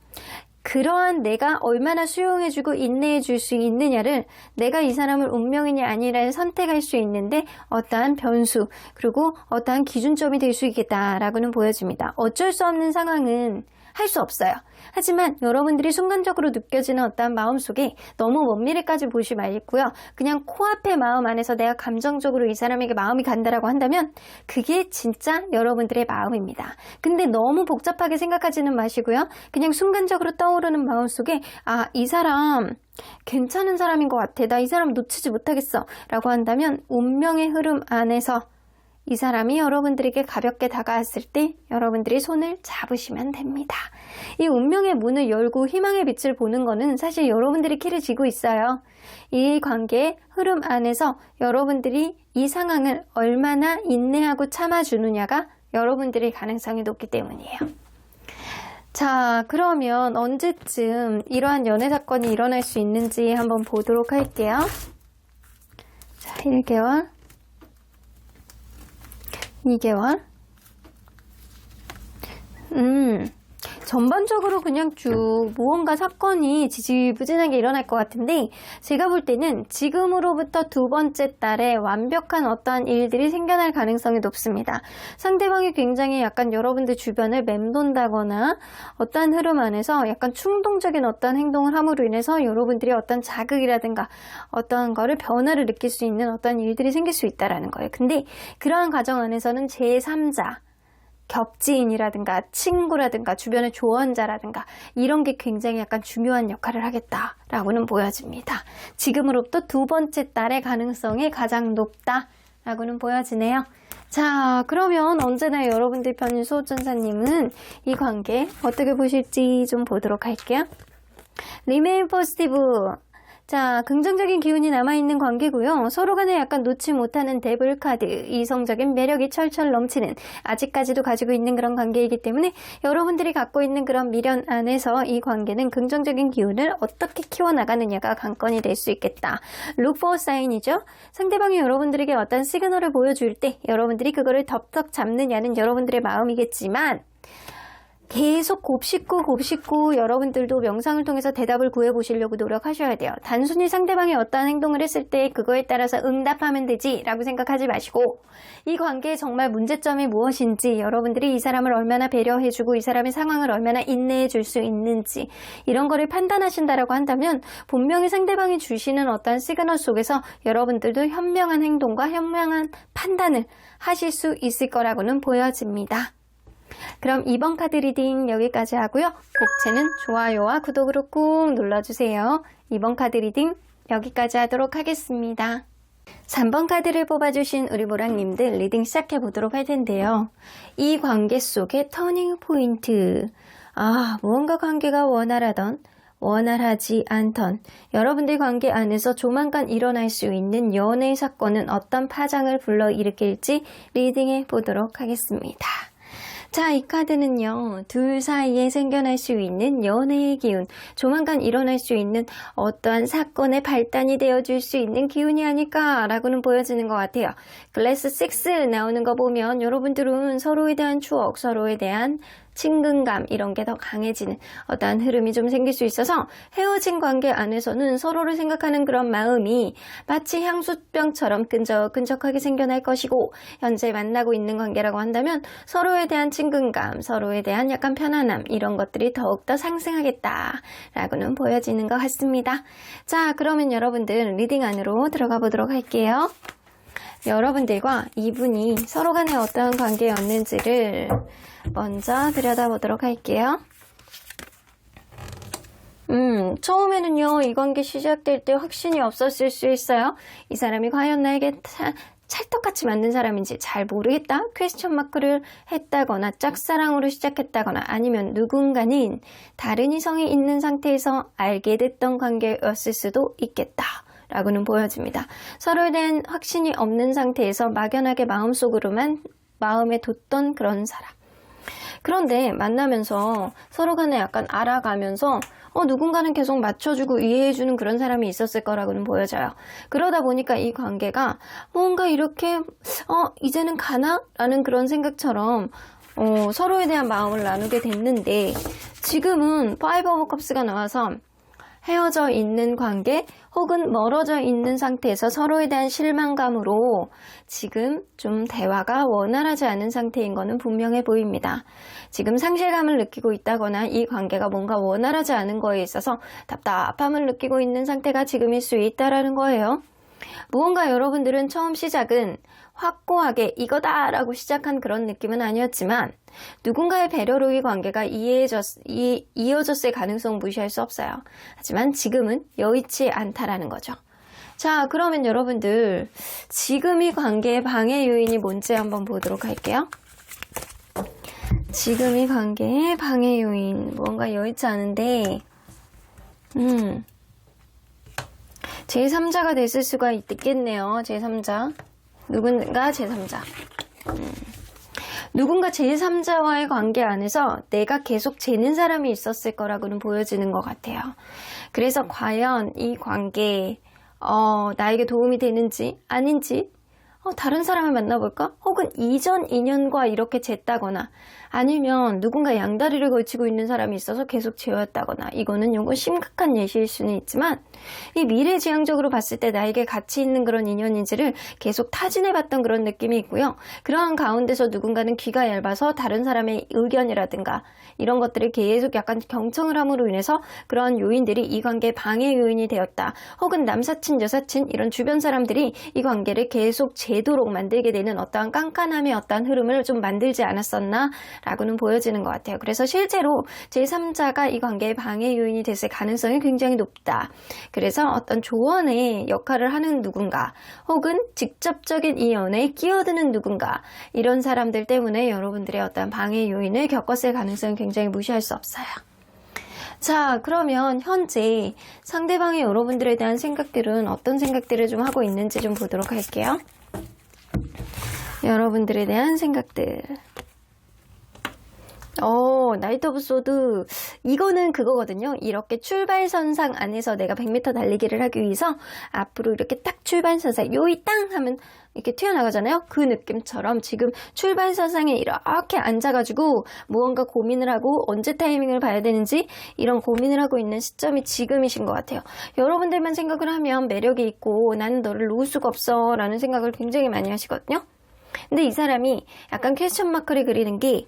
그러한 내가 얼마나 수용해주고 인내해줄 수 있느냐를 내가 이 사람을 운명이냐 아니냐를 선택할 수 있는데 어떠한 변수, 그리고 어떠한 기준점이 될 수 있겠다라고는 보여집니다. 어쩔 수 없는 상황은 할 수 없어요. 하지만 여러분들이 순간적으로 느껴지는 어떠한 마음속에 너무 먼 미래까지 보지 말고요. 그냥 코앞의 마음 안에서 내가 감정적으로 이 사람에게 마음이 간다라고 한다면 그게 진짜 여러분들의 마음입니다. 근데 너무 복잡하게 생각하지는 마시고요. 그냥 순간적으로 떠오르는 마음속에 이 사람 괜찮은 사람인 것 같아. 나 이 사람 놓치지 못하겠어. 라고 한다면 운명의 흐름 안에서 이 사람이 여러분들에게 가볍게 다가왔을 때 여러분들이 손을 잡으시면 됩니다. 이 운명의 문을 열고 희망의 빛을 보는 거는 사실 여러분들이 키를 쥐고 있어요. 이 관계의 흐름 안에서 여러분들이 이 상황을 얼마나 인내하고 참아주느냐가 여러분들의 가능성이 높기 때문이에요. 자, 그러면 언제쯤 이러한 연애 사건이 일어날 수 있는지 한번 보도록 할게요. 자, 1개월 2개월. 전반적으로 그냥 쭉 무언가 사건이 지지부진하게 일어날 것 같은데, 제가 볼 때는 지금으로부터 두 번째 달에 완벽한 어떠한 일들이 생겨날 가능성이 높습니다. 상대방이 굉장히 약간 여러분들 주변을 맴돈다거나 어떠한 흐름 안에서 약간 충동적인 어떠한 행동을 함으로 인해서 여러분들이 어떤 자극이라든가 어떠한 거를 변화를 느낄 수 있는 어떠한 일들이 생길 수 있다는 거예요. 근데 그러한 과정 안에서는 제3자, 겹지인이라든가 친구라든가 주변의 조언자라든가 이런 게 굉장히 약간 중요한 역할을 하겠다라고는 보여집니다. 지금으로부터 두 번째 달의 가능성이 가장 높다라고는 보여지네요. 자, 그러면 언제나 여러분들 편인 수호천사님은 이 관계 어떻게 보실지 좀 보도록 할게요. Remain positive. 자, 긍정적인 기운이 남아있는 관계고요. 서로 간에 약간 놓지 못하는 데블 카드, 이성적인 매력이 철철 넘치는 아직까지도 가지고 있는 그런 관계이기 때문에 여러분들이 갖고 있는 그런 미련 안에서 이 관계는 긍정적인 기운을 어떻게 키워나가느냐가 관건이 될 수 있겠다. Look for sign이죠. 상대방이 여러분들에게 어떤 시그널을 보여줄 때 여러분들이 그거를 덥석 잡느냐는 여러분들의 마음이겠지만 계속 곱씹고 여러분들도 명상을 통해서 대답을 구해보시려고 노력하셔야 돼요. 단순히 상대방이 어떠한 행동을 했을 때 그거에 따라서 응답하면 되지 라고 생각하지 마시고 이 관계의 정말 문제점이 무엇인지 여러분들이 이 사람을 얼마나 배려해주고 이 사람의 상황을 얼마나 인내해줄 수 있는지 이런 거를 판단하신다라고 한다면 분명히 상대방이 주시는 어떠한 시그널 속에서 여러분들도 현명한 행동과 현명한 판단을 하실 수 있을 거라고는 보여집니다. 그럼 이번 카드 리딩 여기까지 하고요. 복채는 좋아요와 구독으로 꾹 눌러주세요. 이번 카드 리딩 여기까지 하도록 하겠습니다. 3번 카드를 뽑아주신 우리 모랑님들 리딩 시작해 보도록 할 텐데요. 이 관계 속의 터닝 포인트. 무언가 관계가 원활하지 않던 여러분들 관계 안에서 조만간 일어날 수 있는 연애 사건은 어떤 파장을 불러일으킬지 리딩해 보도록 하겠습니다. 자, 이 카드는요, 둘 사이에 생겨날 수 있는 연애의 기운, 조만간 일어날 수 있는 어떠한 사건의 발단이 되어줄 수 있는 기운이 아닐까라고는 보여지는 것 같아요. 글래스 6 나오는 거 보면 여러분들은 서로에 대한 추억, 서로에 대한 친근감 이런 게 더 강해지는 어떠한 흐름이 좀 생길 수 있어서 헤어진 관계 안에서는 서로를 생각하는 그런 마음이 마치 향수병처럼 끈적끈적하게 생겨날 것이고 현재 만나고 있는 관계라고 한다면 서로에 대한 친근감, 서로에 대한 약간 편안함 이런 것들이 더욱더 상승하겠다라고는 보여지는 것 같습니다. 자, 그러면 여러분들 리딩 안으로 들어가 보도록 할게요. 여러분들과 이분이 서로 간에 어떠한 관계였는지를 먼저 들여다보도록 할게요. 처음에는요, 이 관계 시작될 때 확신이 없었을 수 있어요. 이 사람이 과연 나에게 찰떡같이 맞는 사람인지 잘 모르겠다. 퀘스천 마크를 했다거나 짝사랑으로 시작했다거나 아니면 누군가는 다른 이성이 있는 상태에서 알게 됐던 관계였을 수도 있겠다. 라고는 보여집니다. 서로에 대한 확신이 없는 상태에서 막연하게 마음에 뒀던 그런 사람. 그런데 만나면서 서로 간에 약간 알아가면서 누군가는 계속 맞춰주고 이해해주는 그런 사람이 있었을 거라고는 보여져요. 그러다 보니까 이 관계가 뭔가 이렇게 이제는 가나? 라는 그런 생각처럼 서로에 대한 마음을 나누게 됐는데 지금은 5 오브 컵스가 나와서 헤어져 있는 관계 혹은 멀어져 있는 상태에서 서로에 대한 실망감으로 지금 좀 대화가 원활하지 않은 상태인 것은 분명해 보입니다. 지금 상실감을 느끼고 있다거나 이 관계가 뭔가 원활하지 않은 거에 있어서 답답함을 느끼고 있는 상태가 지금일 수 있다라는 거예요. 무언가 여러분들은 처음 시작은 확고하게 이거다라고 시작한 그런 느낌은 아니었지만 누군가의 배려로 이 관계가 이어졌을 가능성 무시할 수 없어요. 하지만 지금은 여의치 않다라는 거죠. 자, 그러면 여러분들 지금 이 관계의 방해 요인이 뭔지 한번 보도록 할게요. 지금 이 관계의 방해 요인 뭔가 여의치 않은데 제3자가 됐을 수가 있겠네요. 제3자. 누군가 제3자. 누군가 제3자와의 관계 안에서 내가 계속 재는 사람이 있었을 거라고는 보여지는 것 같아요. 그래서 과연 이 관계 나에게 도움이 되는지 아닌지 다른 사람을 만나볼까? 혹은 이전 인연과 이렇게 쟀다거나 아니면 누군가 양다리를 걸치고 있는 사람이 있어서 계속 재웠다거나 이거는 요건 심각한 예시일 수는 있지만 이 미래지향적으로 봤을 때 나에게 가치 있는 그런 인연인지를 계속 타진해봤던 그런 느낌이 있고요. 그러한 가운데서 누군가는 귀가 얇아서 다른 사람의 의견이라든가 이런 것들을 계속 약간 경청을 함으로 인해서 그러한 요인들이 이 관계의 방해 요인이 되었다. 혹은 남사친, 여사친 이런 주변 사람들이 이 관계를 계속 재도록 만들게 되는 어떠한 깐깐함의 어떠한 흐름을 좀 만들지 않았었나 라고는 보여지는 것 같아요. 그래서 실제로 제3자가 이 관계의 방해 요인이 됐을 가능성이 굉장히 높다. 그래서 어떤 조언의 역할을 하는 누군가 혹은 직접적인 이 연애에 끼어드는 누군가 이런 사람들 때문에 여러분들의 어떤 방해 요인을 겪었을 가능성이 굉장히 무시할 수 없어요. 자, 그러면 현재 상대방의 여러분들에 대한 생각들은 어떤 생각들을 좀 하고 있는지 좀 보도록 할게요. 여러분들에 대한 생각들. 나이트 오브 소드. 이거는 그거거든요. 이렇게 출발선상 안에서 내가 100m 달리기를 하기 위해서 앞으로 이렇게 딱 출발선상 요이 땅 하면 이렇게 튀어나가잖아요. 그 느낌처럼 지금 출발선상에 이렇게 앉아가지고 무언가 고민을 하고 언제 타이밍을 봐야 되는지 이런 고민을 하고 있는 시점이 지금이신 것 같아요. 여러분들만 생각을 하면 매력이 있고 나는 너를 놓을 수가 없어 라는 생각을 굉장히 많이 하시거든요. 근데 이 사람이 약간 퀘스천 마크를 그리는 게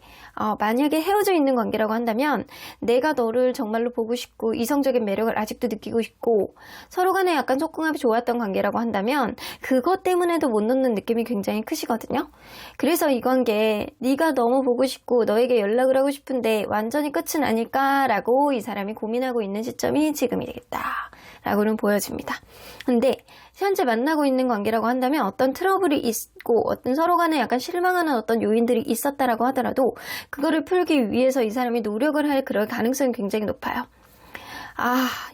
만약에 헤어져 있는 관계라고 한다면 내가 너를 정말로 보고 싶고 이성적인 매력을 아직도 느끼고 싶고 서로 간에 약간 속궁합이 좋았던 관계라고 한다면 그것 때문에도 못 놓는 느낌이 굉장히 크시거든요. 그래서 이 관계 네가 너무 보고 싶고 너에게 연락을 하고 싶은데 완전히 끝은 아닐까라고 이 사람이 고민하고 있는 시점이 지금이 되겠다 라고는 보여집니다. 근데 현재 만나고 있는 관계라고 한다면 어떤 트러블이 있고 어떤 서로 간에 약간 실망하는 어떤 요인들이 있었다라고 하더라도 그거를 풀기 위해서 이 사람이 노력을 할 그럴 가능성이 굉장히 높아요.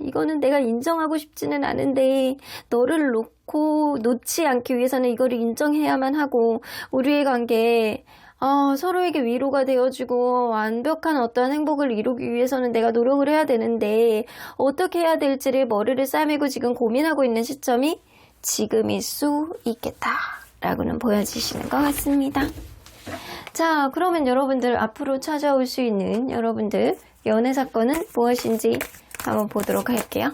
이거는 내가 인정하고 싶지는 않은데 너를 놓지 않기 위해서는 이거를 인정해야만 하고 우리의 관계에 서로에게 위로가 되어주고 완벽한 어떠한 행복을 이루기 위해서는 내가 노력을 해야 되는데 어떻게 해야 될지를 머리를 싸매고 지금 고민하고 있는 시점이 지금일 수 있겠다 라고는 보여지시는 것 같습니다. 자, 그러면 여러분들 앞으로 찾아올 수 있는 여러분들 연애 사건은 무엇인지 한번 보도록 할게요.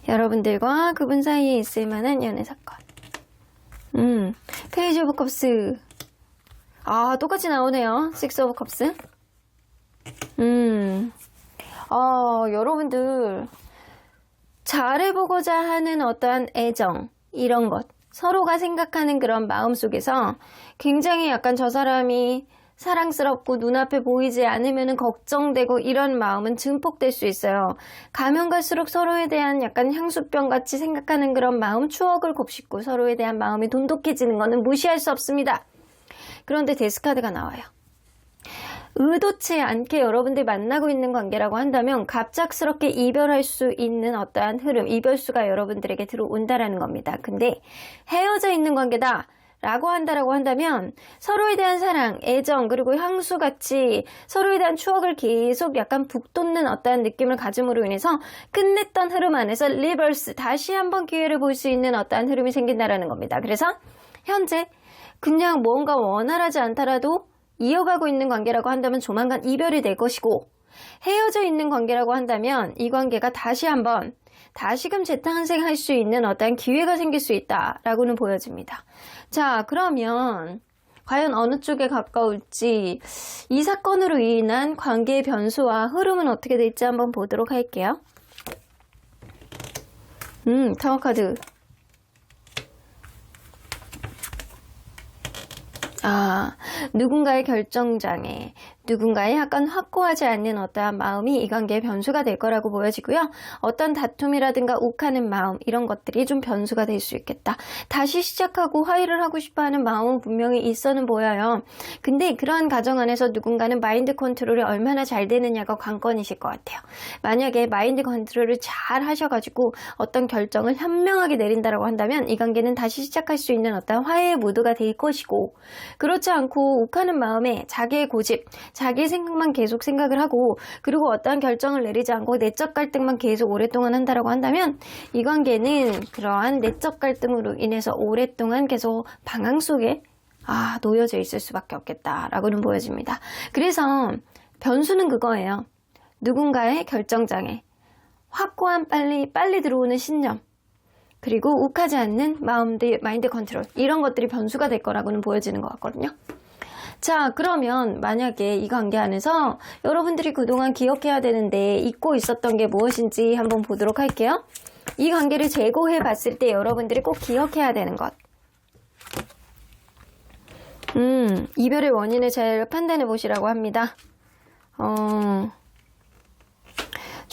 여러분들과 그분 사이에 있을 만한 연애 사건. 페이지 오브 컵스. 똑같이 나오네요. 식스 오브 컵스. 여러분들 잘해보고자 하는 어떠한 애정 이런 것 서로가 생각하는 그런 마음 속에서 굉장히 약간 저 사람이 사랑스럽고 눈앞에 보이지 않으면 걱정되고 이런 마음은 증폭될 수 있어요. 가면 갈수록 서로에 대한 약간 향수병 같이 생각하는 그런 마음 추억을 곱씹고 서로에 대한 마음이 돈독해지는 것은 무시할 수 없습니다. 그런데 데스카드가 나와요. 의도치 않게 여러분들 만나고 있는 관계라고 한다면 갑작스럽게 이별할 수 있는 어떠한 흐름, 이별수가 여러분들에게 들어온다라는 겁니다. 근데 헤어져 있는 관계다 라고 한다면 서로에 대한 사랑, 애정, 그리고 향수같이 서로에 대한 추억을 계속 약간 북돋는 어떠한 느낌을 가짐으로 인해서 끝냈던 흐름 안에서 리버스, 다시 한번 기회를 볼 수 있는 어떠한 흐름이 생긴다라는 겁니다. 그래서 현재 그냥 뭔가 원활하지 않더라도 이어가고 있는 관계라고 한다면 조만간 이별이 될 것이고 헤어져 있는 관계라고 한다면 이 관계가 다시금 재탄생할 수 있는 어떤 기회가 생길 수 있다라고는 보여집니다. 자, 그러면 과연 어느 쪽에 가까울지 이 사건으로 인한 관계의 변수와 흐름은 어떻게 될지 한번 보도록 할게요. 타워 카드. 누군가의 결정장애, 누군가의 약간 확고하지 않는 어떠한 마음이 이 관계의 변수가 될 거라고 보여지고요. 어떤 다툼이라든가 욱하는 마음 이런 것들이 좀 변수가 될 수 있겠다. 다시 시작하고 화해를 하고 싶어하는 마음은 분명히 있어는 보여요. 근데 그러한 과정 안에서 누군가는 마인드 컨트롤이 얼마나 잘 되느냐가 관건이실 것 같아요. 만약에 마인드 컨트롤을 잘 하셔가지고 어떤 결정을 현명하게 내린다라고 한다면 이 관계는 다시 시작할 수 있는 어떤 화해의 모드가 될 것이고 그렇지 않고 욱하는 마음에 자기의 고집, 자기 생각만 계속 생각을 하고 그리고 어떠한 결정을 내리지 않고 내적 갈등만 계속 오랫동안 한다라고 한다면 이 관계는 그러한 내적 갈등으로 인해서 오랫동안 계속 방황 속에 놓여져 있을 수밖에 없겠다라고는 보여집니다. 그래서 변수는 그거예요. 누군가의 결정장애, 확고한 빨리 들어오는 신념, 그리고 욱하지 않는 마인드 컨트롤 이런 것들이 변수가 될 거라고는 보여지는 것 같거든요. 자, 그러면 만약에 이 관계 안에서 여러분들이 그동안 기억해야 되는데 잊고 있었던 게 무엇인지 한번 보도록 할게요. 이 관계를 재고해 봤을 때 여러분들이 꼭 기억해야 되는 것. 이별의 원인을 잘 판단해 보시라고 합니다.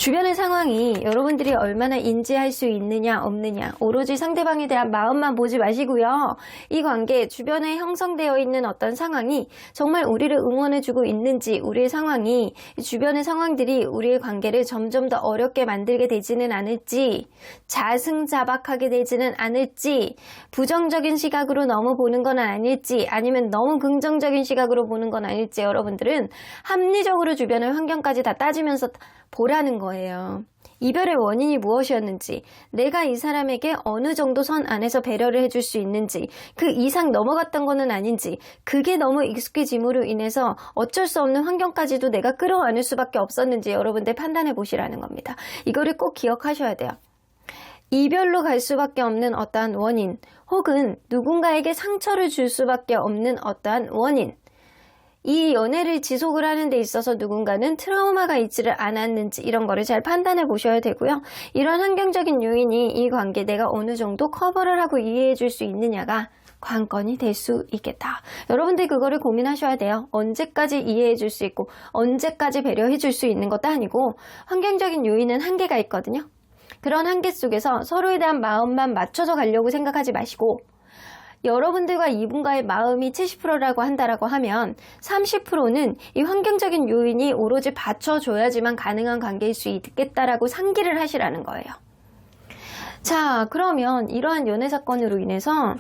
주변의 상황이 여러분들이 얼마나 인지할 수 있느냐 없느냐 오로지 상대방에 대한 마음만 보지 마시고요. 이 관계 주변에 형성되어 있는 어떤 상황이 정말 우리를 응원해주고 있는지, 우리의 상황이 주변의 상황들이 우리의 관계를 점점 더 어렵게 만들게 되지는 않을지, 자승자박하게 되지는 않을지, 부정적인 시각으로 너무 보는 건 아닐지, 아니면 너무 긍정적인 시각으로 보는 건 아닐지, 여러분들은 합리적으로 주변의 환경까지 다 따지면서 보라는 거예요. 이별의 원인이 무엇이었는지, 내가 이 사람에게 어느 정도 선 안에서 배려를 해줄 수 있는지, 그 이상 넘어갔던 거는 아닌지, 그게 너무 익숙해짐으로 인해서 어쩔 수 없는 환경까지도 내가 끌어안을 수밖에 없었는지 여러분들 판단해 보시라는 겁니다. 이거를 꼭 기억하셔야 돼요. 이별로 갈 수밖에 없는 어떠한 원인, 혹은 누군가에게 상처를 줄 수밖에 없는 어떠한 원인, 이 연애를 지속을 하는 데 있어서 누군가는 트라우마가 있지를 않았는지 이런 거를 잘 판단해 보셔야 되고요. 이런 환경적인 요인이 이 관계 내가 어느 정도 커버를 하고 이해해 줄 수 있느냐가 관건이 될 수 있겠다. 여러분들 그거를 고민하셔야 돼요. 언제까지 이해해 줄 수 있고 언제까지 배려해 줄 수 있는 것도 아니고 환경적인 요인은 한계가 있거든요. 그런 한계 속에서 서로에 대한 마음만 맞춰서 가려고 생각하지 마시고, 여러분들과 이분과의 마음이 70%라고 한다라고 하면 30%는 이 환경적인 요인이 오로지 받쳐줘야지만 가능한 관계일 수 있겠다라고 상기를 하시라는 거예요. 자, 그러면 이러한 연애 사건으로 인해서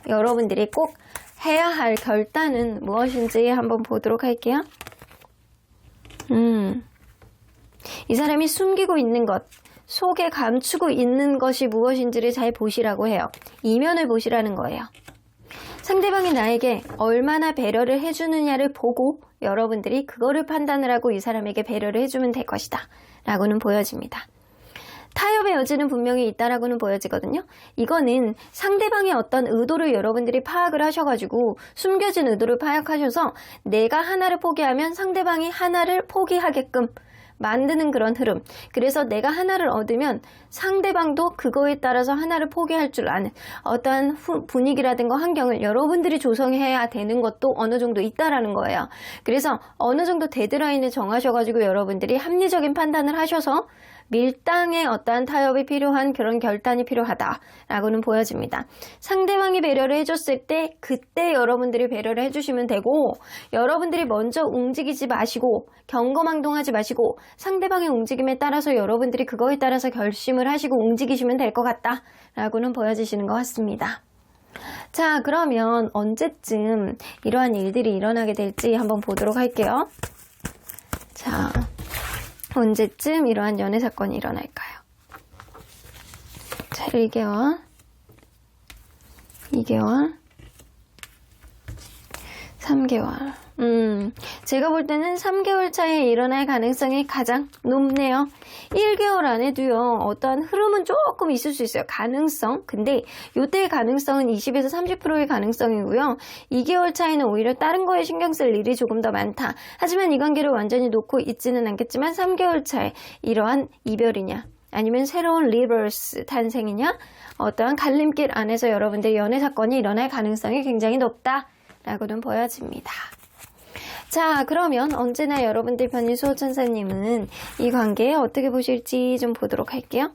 여러분들이 꼭 해야 할 결단은 무엇인지 한번 보도록 할게요. 이 사람이 숨기고 있는 것, 속에 감추고 있는 것이 무엇인지를 잘 보시라고 해요. 이면을 보시라는 거예요. 상대방이 나에게 얼마나 배려를 해주느냐를 보고 여러분들이 그거를 판단을 하고 이 사람에게 배려를 해주면 될 것이다 라고는 보여집니다. 타협의 여지는 분명히 있다라고는 보여지거든요. 이거는 상대방의 어떤 의도를 여러분들이 파악을 하셔가지고 숨겨진 의도를 파악하셔서 내가 하나를 포기하면 상대방이 하나를 포기하게끔 만드는 그런 흐름. 그래서 내가 하나를 얻으면 상대방도 그거에 따라서 하나를 포기할 줄 아는 어떠한 분위기라든가 환경을 여러분들이 조성해야 되는 것도 어느 정도 있다라는 거예요. 그래서 어느 정도 데드라인을 정하셔가지고 여러분들이 합리적인 판단을 하셔서 밀당의 어떠한 타협이 필요한 그런 결단이 필요하다라고는 보여집니다. 상대방이 배려를 해줬을 때 그때 여러분들이 배려를 해주시면 되고, 여러분들이 먼저 움직이지 마시고 경거망동하지 마시고 상대방의 움직임에 따라서 여러분들이 그거에 따라서 결심을 하시고 움직이시면 될 것 같다라고는 보여지시는 것 같습니다. 자, 그러면 언제쯤 이러한 일들이 일어나게 될지 한번 보도록 할게요. 자, 언제쯤 이러한 연애 사건이 일어날까요? 자, 1개월, 2개월, 3개월. 제가 볼 때는 3개월 차에 일어날 가능성이 가장 높네요. 1개월 안에도요, 어떠한 흐름은 조금 있을 수 있어요. 가능성. 근데 요때의 가능성은 20에서 30%의 가능성이고요. 2개월 차에는 오히려 다른 거에 신경 쓸 일이 조금 더 많다. 하지만 이 관계를 완전히 놓고 있지는 않겠지만 3개월 차에 이러한 이별이냐, 아니면 새로운 리버스 탄생이냐, 어떠한 갈림길 안에서 여러분들 연애 사건이 일어날 가능성이 굉장히 높다라고는 보여집니다. 자, 그러면 언제나 여러분들 편인 수호천사님은 이 관계에 어떻게 보실지 좀 보도록 할게요.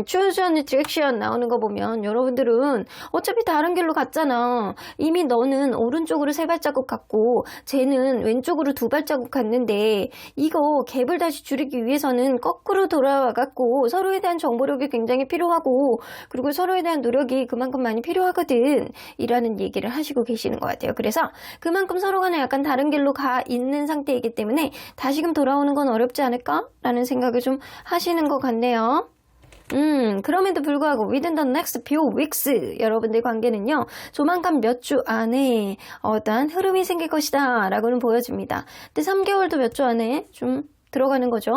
choose a direction 나오는 거 보면 여러분들은 어차피 다른 길로 갔잖아. 이미 너는 오른쪽으로 3발자국 갔고 쟤는 왼쪽으로 2발자국 갔는데 이거 갭을 다시 줄이기 위해서는 거꾸로 돌아와갖고 서로에 대한 정보력이 굉장히 필요하고, 그리고 서로에 대한 노력이 그만큼 많이 필요하거든 이라는 얘기를 하시고 계시는 것 같아요. 그래서 그만큼 서로 간에 약간 다른 길로 가 있는 상태이기 때문에 다시금 돌아오는 건 어렵지 않을까? 라는 생각을 좀 하시는 것 같네요. 그럼에도 불구하고 within the next few weeks 여러분들 관계는요, 조만간 몇 주 안에 어떠한 흐름이 생길 것이다 라고는 보여집니다. 근데 3개월도 몇 주 안에 좀 들어가는 거죠.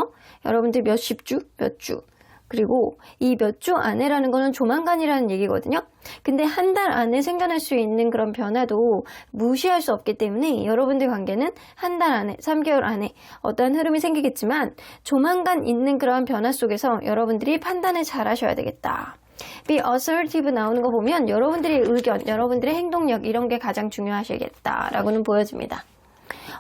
여러분들 몇십 주, 몇 주. 그리고 이 몇 주 안에라는 거는 조만간이라는 얘기거든요. 근데 한 달 안에 생겨날 수 있는 그런 변화도 무시할 수 없기 때문에 여러분들 관계는 한 달 안에, 3개월 안에 어떠한 흐름이 생기겠지만 조만간 있는 그런 변화 속에서 여러분들이 판단을 잘 하셔야 되겠다. Be assertive 나오는 거 보면 여러분들의 의견, 여러분들의 행동력 이런 게 가장 중요하시겠다라고는 보여집니다.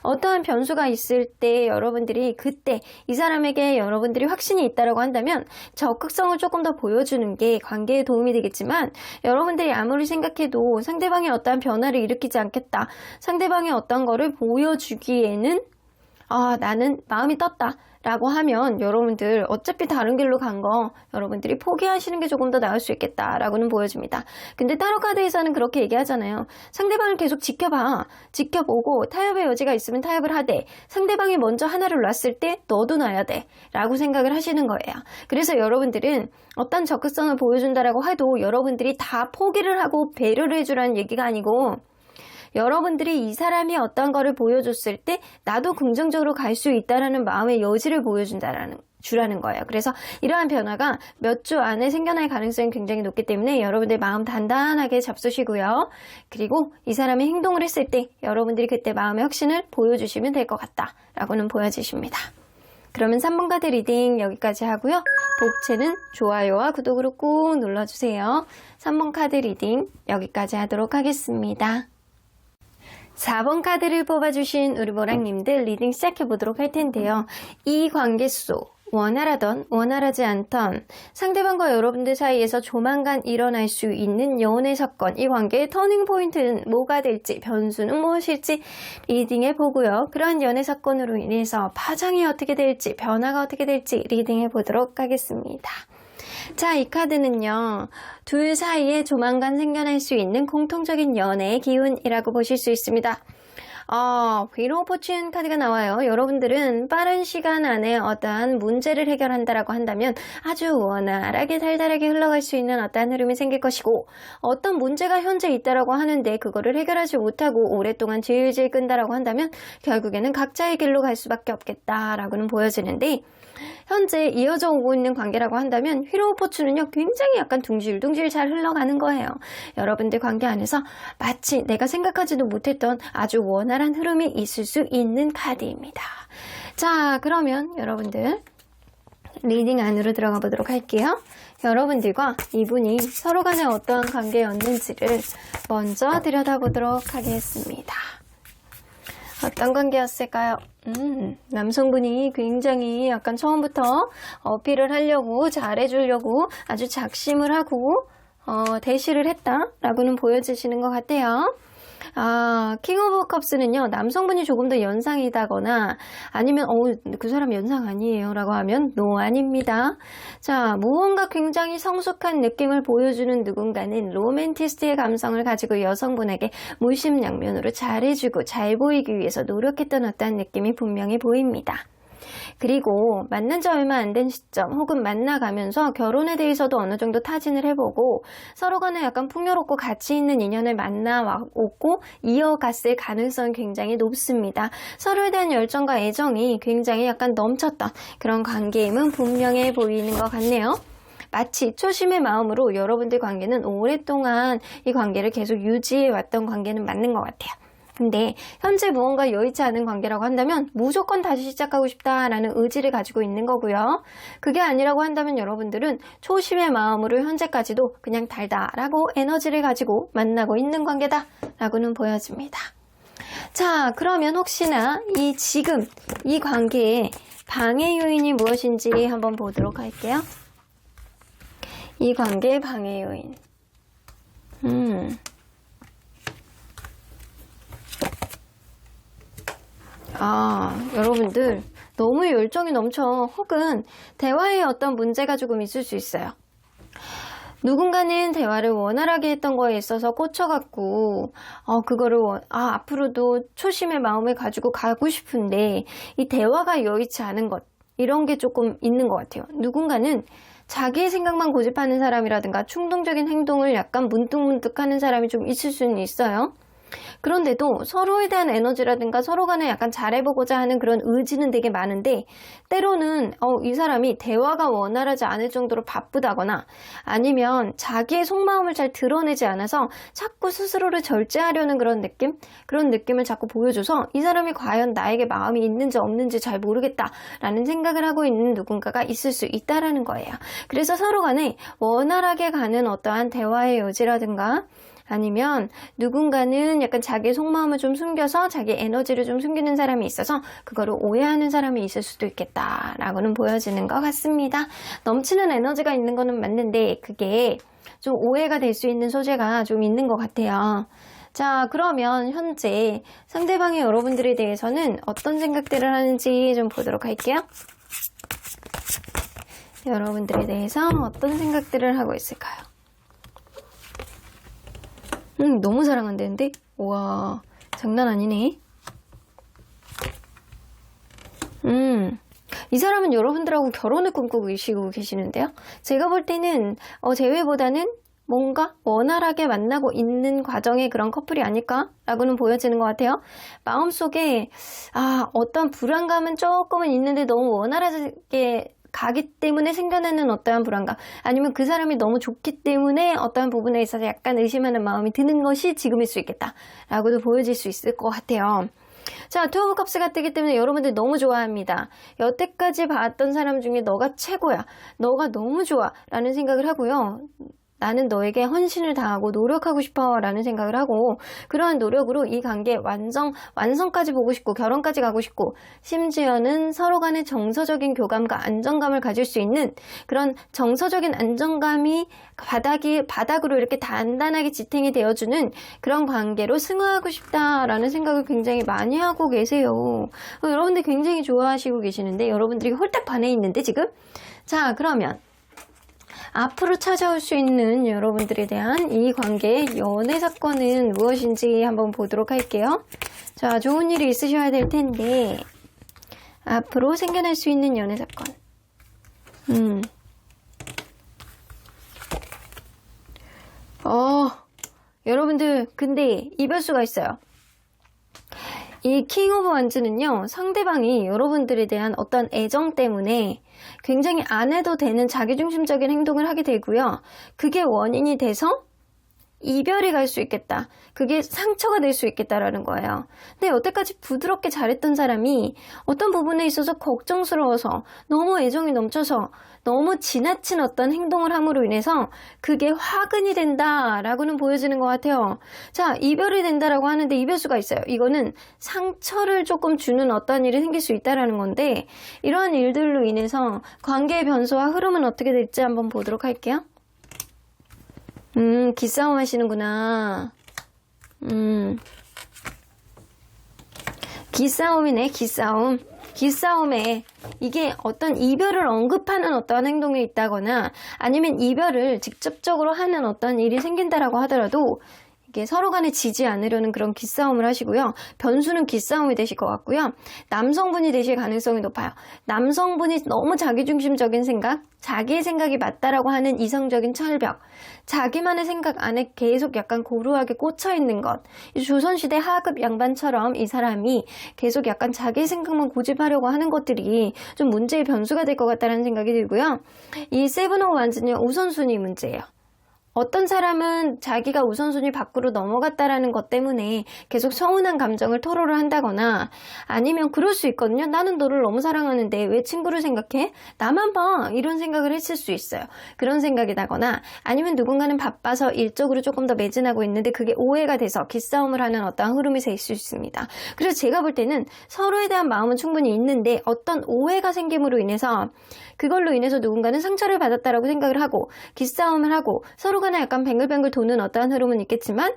어떠한 변수가 있을 때 여러분들이 그때 이 사람에게 여러분들이 확신이 있다라고 한다면 적극성을 조금 더 보여주는 게 관계에 도움이 되겠지만, 여러분들이 아무리 생각해도 상대방이 어떠한 변화를 일으키지 않겠다, 상대방이 어떤 거를 보여주기에는 나는 마음이 떴다 라고 하면 여러분들 어차피 다른 길로 간 거 여러분들이 포기하시는 게 조금 더 나을 수 있겠다라고는 보여집니다. 근데 타로 카드에서는 그렇게 얘기하잖아요. 상대방을 계속 지켜봐. 지켜보고 타협의 여지가 있으면 타협을 하되, 상대방이 먼저 하나를 놨을 때 너도 놔야 돼 라고 생각을 하시는 거예요. 그래서 여러분들은 어떤 적극성을 보여준다라고 해도 여러분들이 다 포기를 하고 배려를 해주라는 얘기가 아니고, 여러분들이 이 사람이 어떤 거를 보여줬을 때 나도 긍정적으로 갈 수 있다라는 마음의 여지를 주라는 거예요. 그래서 이러한 변화가 몇 주 안에 생겨날 가능성이 굉장히 높기 때문에 여러분들 마음 단단하게 잡수시고요. 그리고 이 사람이 행동을 했을 때 여러분들이 그때 마음의 확신을 보여주시면 될 것 같다라고는 보여지십니다. 그러면 3번 카드 리딩 여기까지 하고요. 복채는 좋아요와 구독으로 꾹 눌러주세요. 3번 카드 리딩 여기까지 하도록 하겠습니다. 4번 카드를 뽑아주신 우리 모랑님들 리딩 시작해보도록 할 텐데요. 이 관계 속 원활하던 원활하지 않던 상대방과 여러분들 사이에서 조만간 일어날 수 있는 연애 사건, 이 관계의 터닝 포인트는 뭐가 될지, 변수는 무엇일지 리딩해보고요. 그런 연애 사건으로 인해서 파장이 어떻게 될지, 변화가 어떻게 될지 리딩해보도록 하겠습니다. 자, 이 카드는요, 둘 사이에 조만간 생겨날 수 있는 공통적인 연애의 기운이라고 보실 수 있습니다. 휘로 포춘 카드가 나와요. 여러분들은 빠른 시간 안에 어떠한 문제를 해결한다라고 한다면 아주 원활하게 달달하게 흘러갈 수 있는 어떠한 흐름이 생길 것이고, 어떤 문제가 현재 있다라고 하는데 그거를 해결하지 못하고 오랫동안 질질 끈다라고 한다면 결국에는 각자의 길로 갈 수밖에 없겠다라고는 보여지는데, 현재 이어져 오고 있는 관계라고 한다면 휘로 포춘은요, 굉장히 약간 둥실둥실 잘 흘러가는 거예요. 여러분들 관계 안에서 마치 내가 생각하지도 못했던 아주 원활한 흐름이 있을 수 있는 카드입니다. 자, 그러면 여러분들 리딩 안으로 들어가 보도록 할게요. 여러분들과 이분이 서로 간에 어떠한 관계였는지를 먼저 들여다보도록 하겠습니다. 어떤 관계였을까요? 남성분이 굉장히 약간 처음부터 어필을 하려고, 잘해주려고 아주 작심을 하고 대시를 했다라고는 보여지시는 것 같아요. 킹 오브 컵스는요, 남성분이 조금 더 연상이다거나 아니면 그 사람 연상 아니에요 라고 하면 노, 아닙니다. 자, 무언가 굉장히 성숙한 느낌을 보여주는 누군가는 로맨티스트의 감성을 가지고 여성분에게 물심양면으로 잘해주고 잘 보이기 위해서 노력했던 어떤 느낌이 분명히 보입니다. 그리고 만난 지 얼마 안 된 시점 혹은 만나가면서 결혼에 대해서도 어느 정도 타진을 해보고 서로 간에 약간 풍요롭고 가치 있는 인연을 만나왔고 이어갔을 가능성이 굉장히 높습니다. 서로에 대한 열정과 애정이 굉장히 약간 넘쳤던 그런 관계임은 분명해 보이는 것 같네요. 마치 초심의 마음으로 여러분들 관계는 오랫동안 이 관계를 계속 유지해왔던 관계는 맞는 것 같아요. 근데 현재 무언가 여의치 않은 관계라고 한다면 무조건 다시 시작하고 싶다라는 의지를 가지고 있는 거고요. 그게 아니라고 한다면 여러분들은 초심의 마음으로 현재까지도 그냥 달달하고 에너지를 가지고 만나고 있는 관계다라고는 보여집니다. 자, 그러면 혹시나 지금 이 관계의 방해 요인이 무엇인지 한번 보도록 할게요. 이 관계의 방해 요인. 여러분들 너무 열정이 넘쳐 혹은 대화에 어떤 문제가 조금 있을 수 있어요. 누군가는 대화를 원활하게 했던 거에 있어서 꽂혀갖고 그거를 앞으로도 초심의 마음을 가지고 가고 싶은데 이 대화가 여의치 않은 것, 이런 게 조금 있는 것 같아요. 누군가는 자기의 생각만 고집하는 사람이라든가 충동적인 행동을 약간 문득문득 하는 사람이 좀 있을 수는 있어요. 그런데도 서로에 대한 에너지라든가 서로 간에 약간 잘해보고자 하는 그런 의지는 되게 많은데, 때로는 이 사람이 대화가 원활하지 않을 정도로 바쁘다거나 아니면 자기의 속마음을 잘 드러내지 않아서 자꾸 스스로를 절제하려는 그런 느낌을 자꾸 보여줘서 이 사람이 과연 나에게 마음이 있는지 없는지 잘 모르겠다라는 생각을 하고 있는 누군가가 있을 수 있다라는 거예요. 그래서 서로 간에 원활하게 가는 어떠한 대화의 여지라든가 아니면 누군가는 약간 자기 속마음을 좀 숨겨서 자기 에너지를 좀 숨기는 사람이 있어서 그거를 오해하는 사람이 있을 수도 있겠다라고는 보여지는 것 같습니다. 넘치는 에너지가 있는 거는 맞는데 그게 좀 오해가 될 수 있는 소재가 좀 있는 것 같아요. 자, 그러면 현재 상대방이 여러분들에 대해서는 어떤 생각들을 하는지 좀 보도록 할게요. 여러분들에 대해서 어떤 생각들을 하고 있을까요? 너무 사랑한다는데? 우와, 장난 아니네. 이 사람은 여러분들하고 결혼을 꿈꾸고 계시는데요. 제가 볼 때는 제외보다는 뭔가 원활하게 만나고 있는 과정의 그런 커플이 아닐까라고는 보여지는 것 같아요. 마음속에 어떤 불안감은 조금은 있는데 너무 원활하게 가기 때문에 생겨나는 어떠한 불안감, 아니면 그 사람이 너무 좋기 때문에 어떠한 부분에 있어서 약간 의심하는 마음이 드는 것이 지금일 수 있겠다라고도 보여질 수 있을 것 같아요. 자, 투 오브 컵스가 뜨기 때문에 여러분들 너무 좋아합니다. 여태까지 봤던 사람 중에 너가 최고야, 너가 너무 좋아 라는 생각을 하고요. 나는 너에게 헌신을 다하고 노력하고 싶어 라는 생각을 하고, 그러한 노력으로 이 관계 완성까지 보고 싶고 결혼까지 가고 싶고, 심지어는 서로 간의 정서적인 교감과 안정감을 가질 수 있는 그런 정서적인 안정감이 바닥으로 이렇게 단단하게 지탱이 되어주는 그런 관계로 승화하고 싶다라는 생각을 굉장히 많이 하고 계세요. 여러분들 굉장히 좋아하시고 계시는데, 여러분들이 홀딱 반해 있는데 지금. 자, 그러면 앞으로 찾아올 수 있는 여러분들에 대한 이 관계의 연애 사건은 무엇인지 한번 보도록 할게요. 자, 좋은 일이 있으셔야 될 텐데, 앞으로 생겨날 수 있는 연애 사건. 여러분들, 근데 이별수가 있어요. 이 킹 오브 완즈는요, 상대방이 여러분들에 대한 어떤 애정 때문에 굉장히 안 해도 되는 자기중심적인 행동을 하게 되고요. 그게 원인이 돼서 이별이 갈 수 있겠다. 그게 상처가 될 수 있겠다라는 거예요. 근데 여태까지 부드럽게 잘했던 사람이 어떤 부분에 있어서 걱정스러워서, 너무 애정이 넘쳐서 너무 지나친 어떤 행동을 함으로 인해서 그게 화근이 된다라고는 보여지는 것 같아요. 자, 이별이 된다라고 하는데 이별수가 있어요. 이거는 상처를 조금 주는 어떤 일이 생길 수 있다라는 건데, 이러한 일들로 인해서 관계의 변수와 흐름은 어떻게 될지 한번 보도록 할게요. 기싸움 하시는구나. 기싸움이네, 기싸움. 기싸움에 이게 어떤 이별을 언급하는 어떠한 행동이 있다거나, 아니면 이별을 직접적으로 하는 어떤 일이 생긴다라고 하더라도 이게 서로 간에 지지 않으려는 그런 기싸움을 하시고요. 변수는 기싸움이 되실 것 같고요. 남성분이 되실 가능성이 높아요. 남성분이 너무 자기중심적인 생각, 자기의 생각이 맞다라고 하는 이성적인 철벽, 자기만의 생각 안에 계속 약간 고루하게 꽂혀있는 것, 조선시대 하급 양반처럼 이 사람이 계속 약간 자기 생각만 고집하려고 하는 것들이 좀 문제의 변수가 될 것 같다는 생각이 들고요. 이 세븐 오브 완즈는 우선순위 문제예요. 어떤 사람은 자기가 우선순위 밖으로 넘어갔다라는 것 때문에 계속 서운한 감정을 토로를 한다거나, 아니면 그럴 수 있거든요. 나는 너를 너무 사랑하는데 왜 친구를 생각해? 나만 봐! 이런 생각을 했을 수 있어요. 그런 생각이 나거나, 아니면 누군가는 바빠서 일적으로 조금 더 매진하고 있는데 그게 오해가 돼서 기싸움을 하는 어떠한 흐름이 될 수 있습니다. 그래서 제가 볼 때는 서로에 대한 마음은 충분히 있는데 어떤 오해가 생김으로 인해서, 그걸로 인해서 누군가는 상처를 받았다라고 생각을 하고 기싸움을 하고 서로 간에 약간 뱅글뱅글 도는 어떠한 흐름은 있겠지만,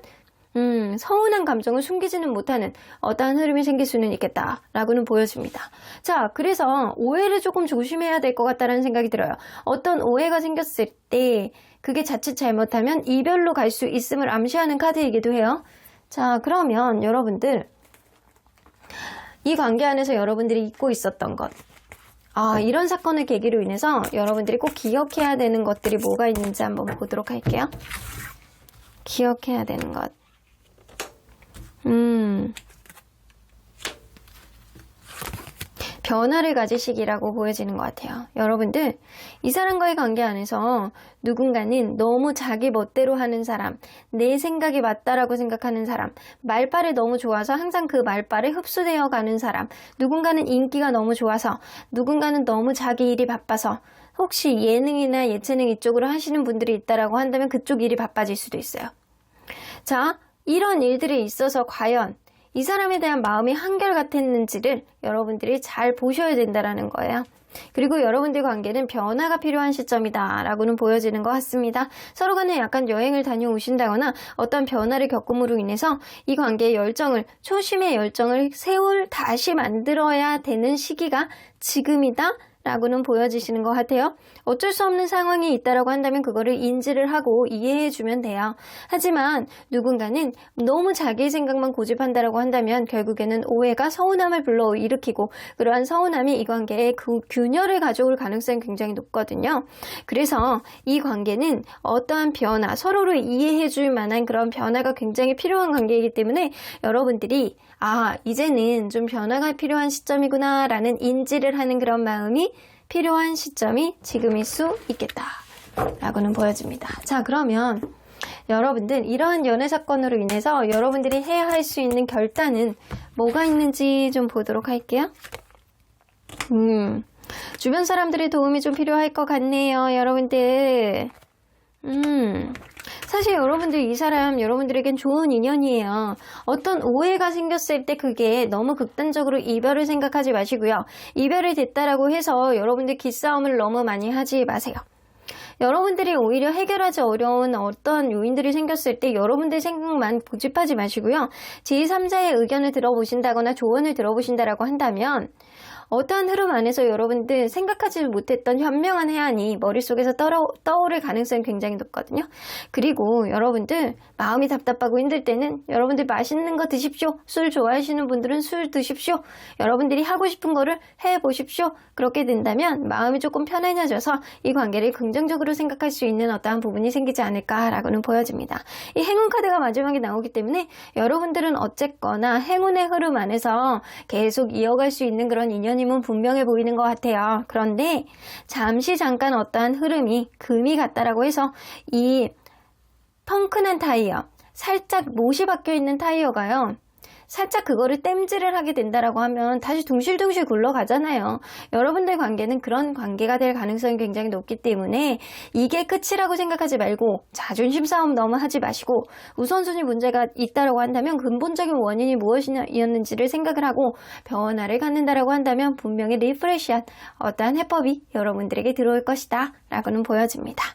서운한 감정을 숨기지는 못하는 어떠한 흐름이 생길 수는 있겠다라고는 보여집니다. 자, 그래서 오해를 조금 조심해야 될 것 같다는 생각이 들어요. 어떤 오해가 생겼을 때 그게 자칫 잘못하면 이별로 갈 수 있음을 암시하는 카드이기도 해요. 자, 그러면 여러분들, 이 관계 안에서 여러분들이 잊고 있었던 것, 이런 사건을 계기로 인해서 여러분들이 꼭 기억해야 되는 것들이 뭐가 있는지 한번 보도록 할게요. 기억해야 되는 것. 변화를 가지시기라고 보여지는 것 같아요. 여러분들, 이 사람과의 관계 안에서 누군가는 너무 자기 멋대로 하는 사람, 내 생각이 맞다라고 생각하는 사람, 말빨이 너무 좋아서 항상 그 말빨에 흡수되어 가는 사람, 누군가는 인기가 너무 좋아서, 누군가는 너무 자기 일이 바빠서, 혹시 예능이나 예체능 이쪽으로 하시는 분들이 있다라고 한다면 그쪽 일이 바빠질 수도 있어요. 자, 이런 일들에 있어서 과연 이 사람에 대한 마음이 한결같았는지를 여러분들이 잘 보셔야 된다는 거예요. 그리고 여러분들 관계는 변화가 필요한 시점이다 라고는 보여지는 것 같습니다. 서로 간에 약간 여행을 다녀오신다거나 어떤 변화를 겪음으로 인해서 이 관계의 열정을, 초심의 열정을 다시 만들어야 되는 시기가 지금이다 라고는 보여지시는 것 같아요. 어쩔 수 없는 상황이 있다라고 한다면 그거를 인지를 하고 이해해 주면 돼요. 하지만 누군가는 너무 자기 생각만 고집한다라고 한다면 결국에는 오해가 서운함을 불러일으키고 그러한 서운함이 이 관계에 균열을 가져올 가능성이 굉장히 높거든요. 그래서 이 관계는 어떠한 변화, 서로를 이해해 줄 만한 그런 변화가 굉장히 필요한 관계이기 때문에 여러분들이 이제는 좀 변화가 필요한 시점이구나 라는 인지를 하는 그런 마음이 필요한 시점이 지금일 수 있겠다 라고는 보여집니다. 자, 그러면 여러분들 이러한 연애 사건으로 인해서 여러분들이 해야 할 수 있는 결단은 뭐가 있는지 좀 보도록 할게요. 주변 사람들의 도움이 좀 필요할 것 같네요, 여러분들. 사실 여러분들 이 사람 여러분들에겐 좋은 인연이에요. 어떤 오해가 생겼을 때 그게 너무 극단적으로 이별을 생각하지 마시고요. 이별이 됐다라고 해서 여러분들 기싸움을 너무 많이 하지 마세요. 여러분들이 오히려 해결하지 어려운 어떤 요인들이 생겼을 때 여러분들 생각만 고집하지 마시고요. 제3자의 의견을 들어보신다거나 조언을 들어보신다라고 한다면 어떠한 흐름 안에서 여러분들 생각하지 못했던 현명한 해안이 머릿속에서 떠오를 가능성이 굉장히 높거든요. 그리고 여러분들 마음이 답답하고 힘들 때는 여러분들 맛있는 거 드십시오. 술 좋아하시는 분들은 술 드십시오. 여러분들이 하고 싶은 거를 해보십시오. 그렇게 된다면 마음이 조금 편안해져서 이 관계를 긍정적으로 생각할 수 있는 어떠한 부분이 생기지 않을까라고는 보여집니다. 이 행운 카드가 마지막에 나오기 때문에 여러분들은 어쨌거나 행운의 흐름 안에서 계속 이어갈 수 있는 그런 인연이 은 분명해 보이는 것 같아요. 그런데 잠깐 어떠한 흐름이 금이 같다라고 해서 이 펑크난 타이어, 살짝 못이 박혀 있는 타이어가요. 살짝 그거를 땜질을 하게 된다라고 하면 다시 둥실둥실 굴러가잖아요. 여러분들 관계는 그런 관계가 될 가능성이 굉장히 높기 때문에 이게 끝이라고 생각하지 말고 자존심 싸움 너무 하지 마시고 우선순위 문제가 있다라고 한다면 근본적인 원인이 무엇이었는지를 생각을 하고 변화를 갖는다라고 한다면 분명히 리프레시한 어떠한 해법이 여러분들에게 들어올 것이다 라고는 보여집니다.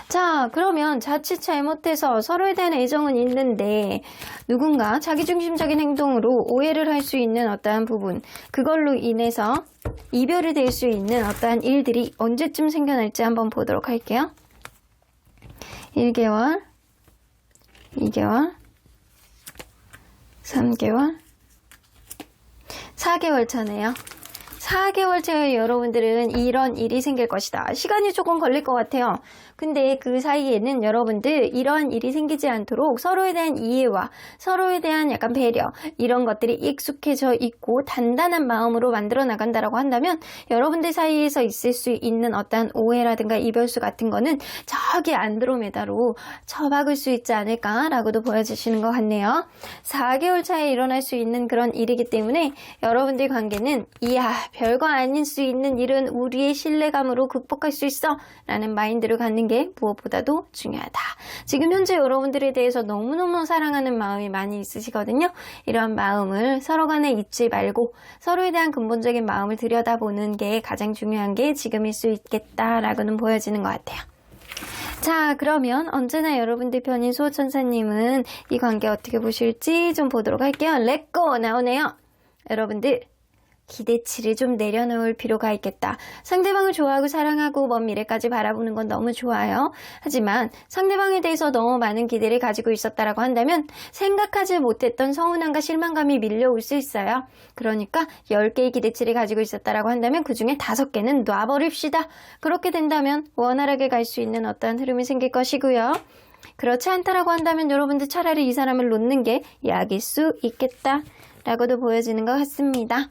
자, 그러면 자칫 잘못해서 서로에 대한 애정은 있는데 누군가 자기중심적인 행동으로 오해를 할 수 있는 어떠한 부분, 그걸로 인해서 이별이 될 수 있는 어떠한 일들이 언제쯤 생겨날지 한번 보도록 할게요. 1개월, 2개월, 3개월, 4개월 차네요. 4개월 차에 여러분들은 이런 일이 생길 것이다. 시간이 조금 걸릴 것 같아요. 근데 그 사이에는 여러분들 이러한 일이 생기지 않도록 서로에 대한 이해와 서로에 대한 약간 배려 이런 것들이 익숙해져 있고 단단한 마음으로 만들어 나간다라고 한다면 여러분들 사이에서 있을 수 있는 어떠한 오해라든가 이별수 같은 거는 저기 안드로메다로 처박을 수 있지 않을까라고도 보여주시는 것 같네요. 4개월 차에 일어날 수 있는 그런 일이기 때문에 여러분들 관계는 별거 아닐 수 있는 일은 우리의 신뢰감으로 극복할 수 있어 라는 마인드를 갖는 게 무엇보다도 중요하다. 지금 현재 여러분들에 대해서 너무너무 사랑하는 마음이 많이 있으시거든요. 이러한 마음을 서로 간에 잊지 말고 서로에 대한 근본적인 마음을 들여다보는 게 가장 중요한 게 지금일 수 있겠다라고는 보여지는 것 같아요. 자, 그러면 언제나 여러분들 편인 수호천사님은 이 관계 어떻게 보실지 좀 보도록 할게요. 렛고 나오네요. 여러분들 기대치를 좀 내려놓을 필요가 있겠다. 상대방을 좋아하고 사랑하고 먼 미래까지 바라보는 건 너무 좋아요. 하지만 상대방에 대해서 너무 많은 기대를 가지고 있었다라고 한다면 생각하지 못했던 서운함과 실망감이 밀려올 수 있어요. 그러니까 10개의 기대치를 가지고 있었다라고 한다면 그중에 5개는 놔버립시다. 그렇게 된다면 원활하게 갈 수 있는 어떠한 흐름이 생길 것이고요. 그렇지 않다라고 한다면 여러분들 차라리 이 사람을 놓는 게 약일 수 있겠다. 라고도 보여지는 것 같습니다.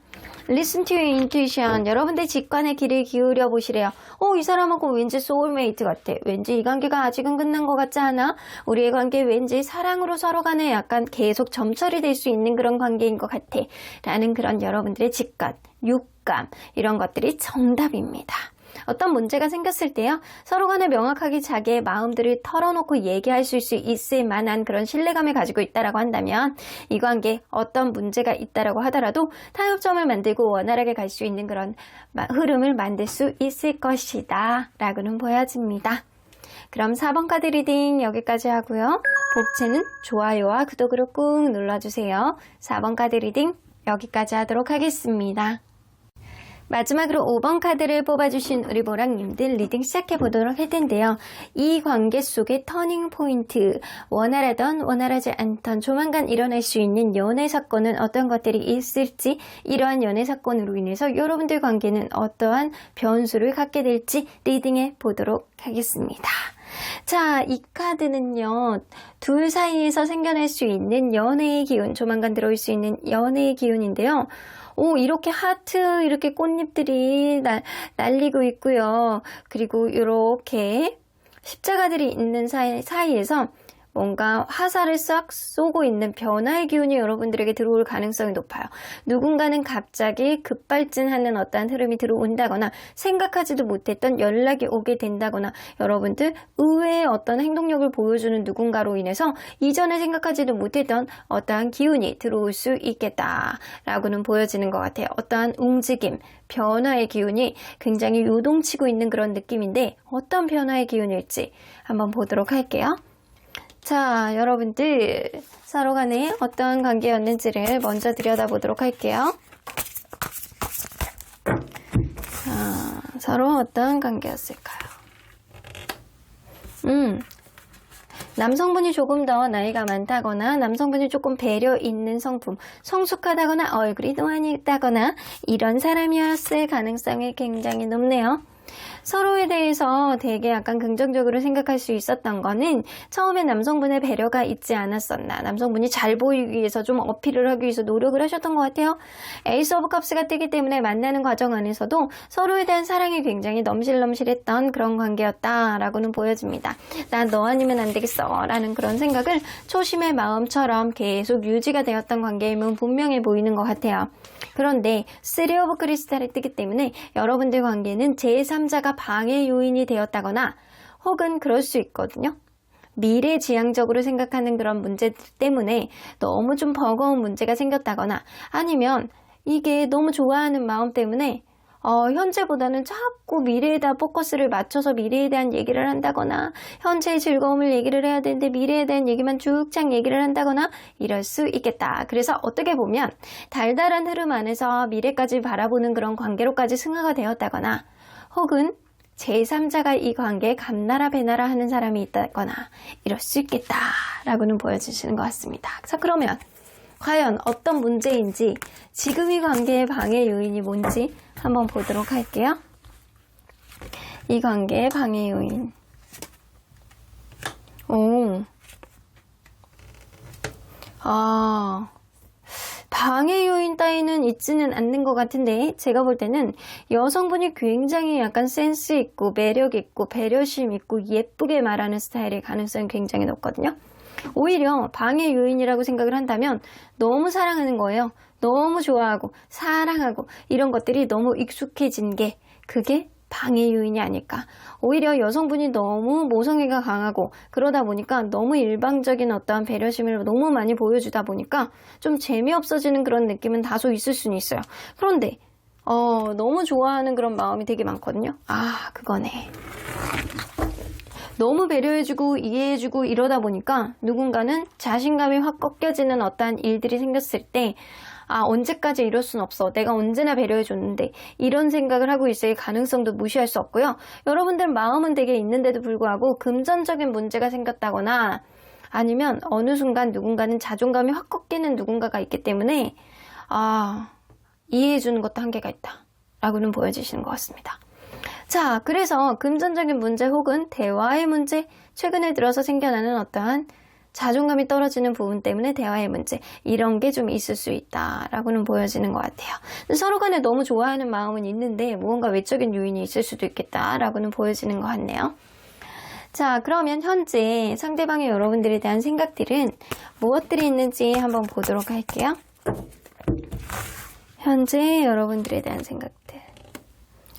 Listen to your intuition. 여러분들 직관에 귀를 기울여 보시래요. 이 사람하고 왠지 소울메이트 같아. 왠지 이 관계가 아직은 끝난 것 같지 않아? 우리의 관계 왠지 사랑으로 서로 간에 약간 계속 점철이 될 수 있는 그런 관계인 것 같아. 라는 그런 여러분들의 직관, 육감 이런 것들이 정답입니다. 어떤 문제가 생겼을 때요, 서로 간에 명확하게 자기의 마음들을 털어놓고 얘기할 수 있을 만한 그런 신뢰감을 가지고 있다라고 한다면 이 관계 어떤 문제가 있다라고 하더라도 타협점을 만들고 원활하게 갈 수 있는 그런 흐름을 만들 수 있을 것이다 라고는 보여집니다. 그럼 4번 카드 리딩 여기까지 하고요. 복채는 좋아요와 구독으로 꾹 눌러주세요. 4번 카드 리딩 여기까지 하도록 하겠습니다. 마지막으로 5번 카드를 뽑아주신 우리 보랑님들 리딩 시작해 보도록 할 텐데요. 이 관계 속의 터닝 포인트, 원활하던 원활하지 않던 조만간 일어날 수 있는 연애 사건은 어떤 것들이 있을지, 이러한 연애 사건으로 인해서 여러분들 관계는 어떠한 변수를 갖게 될지 리딩해 보도록 하겠습니다. 자, 이 카드는요, 둘 사이에서 생겨날 수 있는 연애의 기운, 조만간 들어올 수 있는 연애의 기운인데요. 이렇게 하트, 이렇게 꽃잎들이 날리고 있고요. 그리고 이렇게 십자가들이 있는 사이에서 뭔가 화살을 싹 쏘고 있는 변화의 기운이 여러분들에게 들어올 가능성이 높아요. 누군가는 갑자기 급발진하는 어떠한 흐름이 들어온다거나 생각하지도 못했던 연락이 오게 된다거나 여러분들 의외의 어떤 행동력을 보여주는 누군가로 인해서 이전에 생각하지도 못했던 어떠한 기운이 들어올 수 있겠다라고는 보여지는 것 같아요. 어떠한 움직임, 변화의 기운이 굉장히 요동치고 있는 그런 느낌인데 어떤 변화의 기운일지 한번 보도록 할게요. 자, 여러분들 서로 간에 어떤 관계였는지를 먼저 들여다보도록 할게요. 자, 서로 어떤 관계였을까요? 남성분이 조금 더 나이가 많다거나 남성분이 조금 배려 있는 성품, 성숙하다거나 얼굴이 노안이다거나 이런 사람이었을 가능성이 굉장히 높네요. 서로에 대해서 되게 약간 긍정적으로 생각할 수 있었던 거는 처음에 남성분의 배려가 있지 않았었나, 남성분이 잘 보이기 위해서 좀 어필을 하기 위해서 노력을 하셨던 것 같아요. 에이스 오브 컵스가 뜨기 때문에 만나는 과정 안에서도 서로에 대한 사랑이 굉장히 넘실넘실했던 그런 관계였다라고는 보여집니다. 난 너 아니면 안 되겠어 라는 그런 생각을 초심의 마음처럼 계속 유지가 되었던 관계임은 분명해 보이는 것 같아요. 그런데 3 오브 크리스탈이 뜨기 때문에 여러분들 관계는 제3자가 방해 요인이 되었다거나 혹은 그럴 수 있거든요. 미래지향적으로 생각하는 그런 문제들 때문에 너무 좀 버거운 문제가 생겼다거나 아니면 이게 너무 좋아하는 마음 때문에 현재보다는 자꾸 미래에다 포커스를 맞춰서 미래에 대한 얘기를 한다거나 현재의 즐거움을 얘기를 해야 되는데 미래에 대한 얘기만 쭉쫙 얘기를 한다거나 이럴 수 있겠다. 그래서 어떻게 보면 달달한 흐름 안에서 미래까지 바라보는 그런 관계로까지 승화가 되었다거나 혹은 제3자가 이 관계에 감나라 배나라 하는 사람이 있다거나 이럴 수 있겠다라고는 보여주시는 것 같습니다. 자, 그러면 과연 어떤 문제인지 지금 이 관계의 방해 요인이 뭔지 한번 보도록 할게요. 이 관계의 방해 요인. 방해 요인 따위는 있지는 않는 것 같은데 제가 볼 때는 여성분이 굉장히 약간 센스 있고 매력 있고 배려심 있고 예쁘게 말하는 스타일의 가능성이 굉장히 높거든요. 오히려 방해 요인이라고 생각을 한다면 너무 사랑하는 거예요. 너무 좋아하고 사랑하고 이런 것들이 너무 익숙해진 게 그게 방해 요인이 아닐까. 오히려 여성분이 너무 모성애가 강하고 그러다 보니까 너무 일방적인 어떠한 배려심을 너무 많이 보여주다 보니까 좀 재미없어지는 그런 느낌은 다소 있을 수는 있어요. 그런데 너무 좋아하는 그런 마음이 되게 많거든요. 그거네. 너무 배려해주고 이해해주고 이러다 보니까 누군가는 자신감이 확 꺾여지는 어떠한 일들이 생겼을 때 언제까지 이럴 순 없어. 내가 언제나 배려해줬는데 이런 생각을 하고 있을 가능성도 무시할 수 없고요. 여러분들 마음은 되게 있는데도 불구하고 금전적인 문제가 생겼다거나 아니면 어느 순간 누군가는 자존감이 확 꺾이는 누군가가 있기 때문에 이해해주는 것도 한계가 있다 라고는 보여지시는 것 같습니다. 자, 그래서 금전적인 문제 혹은 대화의 문제, 최근에 들어서 생겨나는 어떠한 자존감이 떨어지는 부분 때문에 대화의 문제, 이런 게 좀 있을 수 있다라고는 보여지는 것 같아요. 서로 간에 너무 좋아하는 마음은 있는데 무언가 외적인 요인이 있을 수도 있겠다라고는 보여지는 것 같네요. 자, 그러면 현재 상대방의 여러분들에 대한 생각들은 무엇들이 있는지 한번 보도록 할게요. 현재 여러분들에 대한 생각들.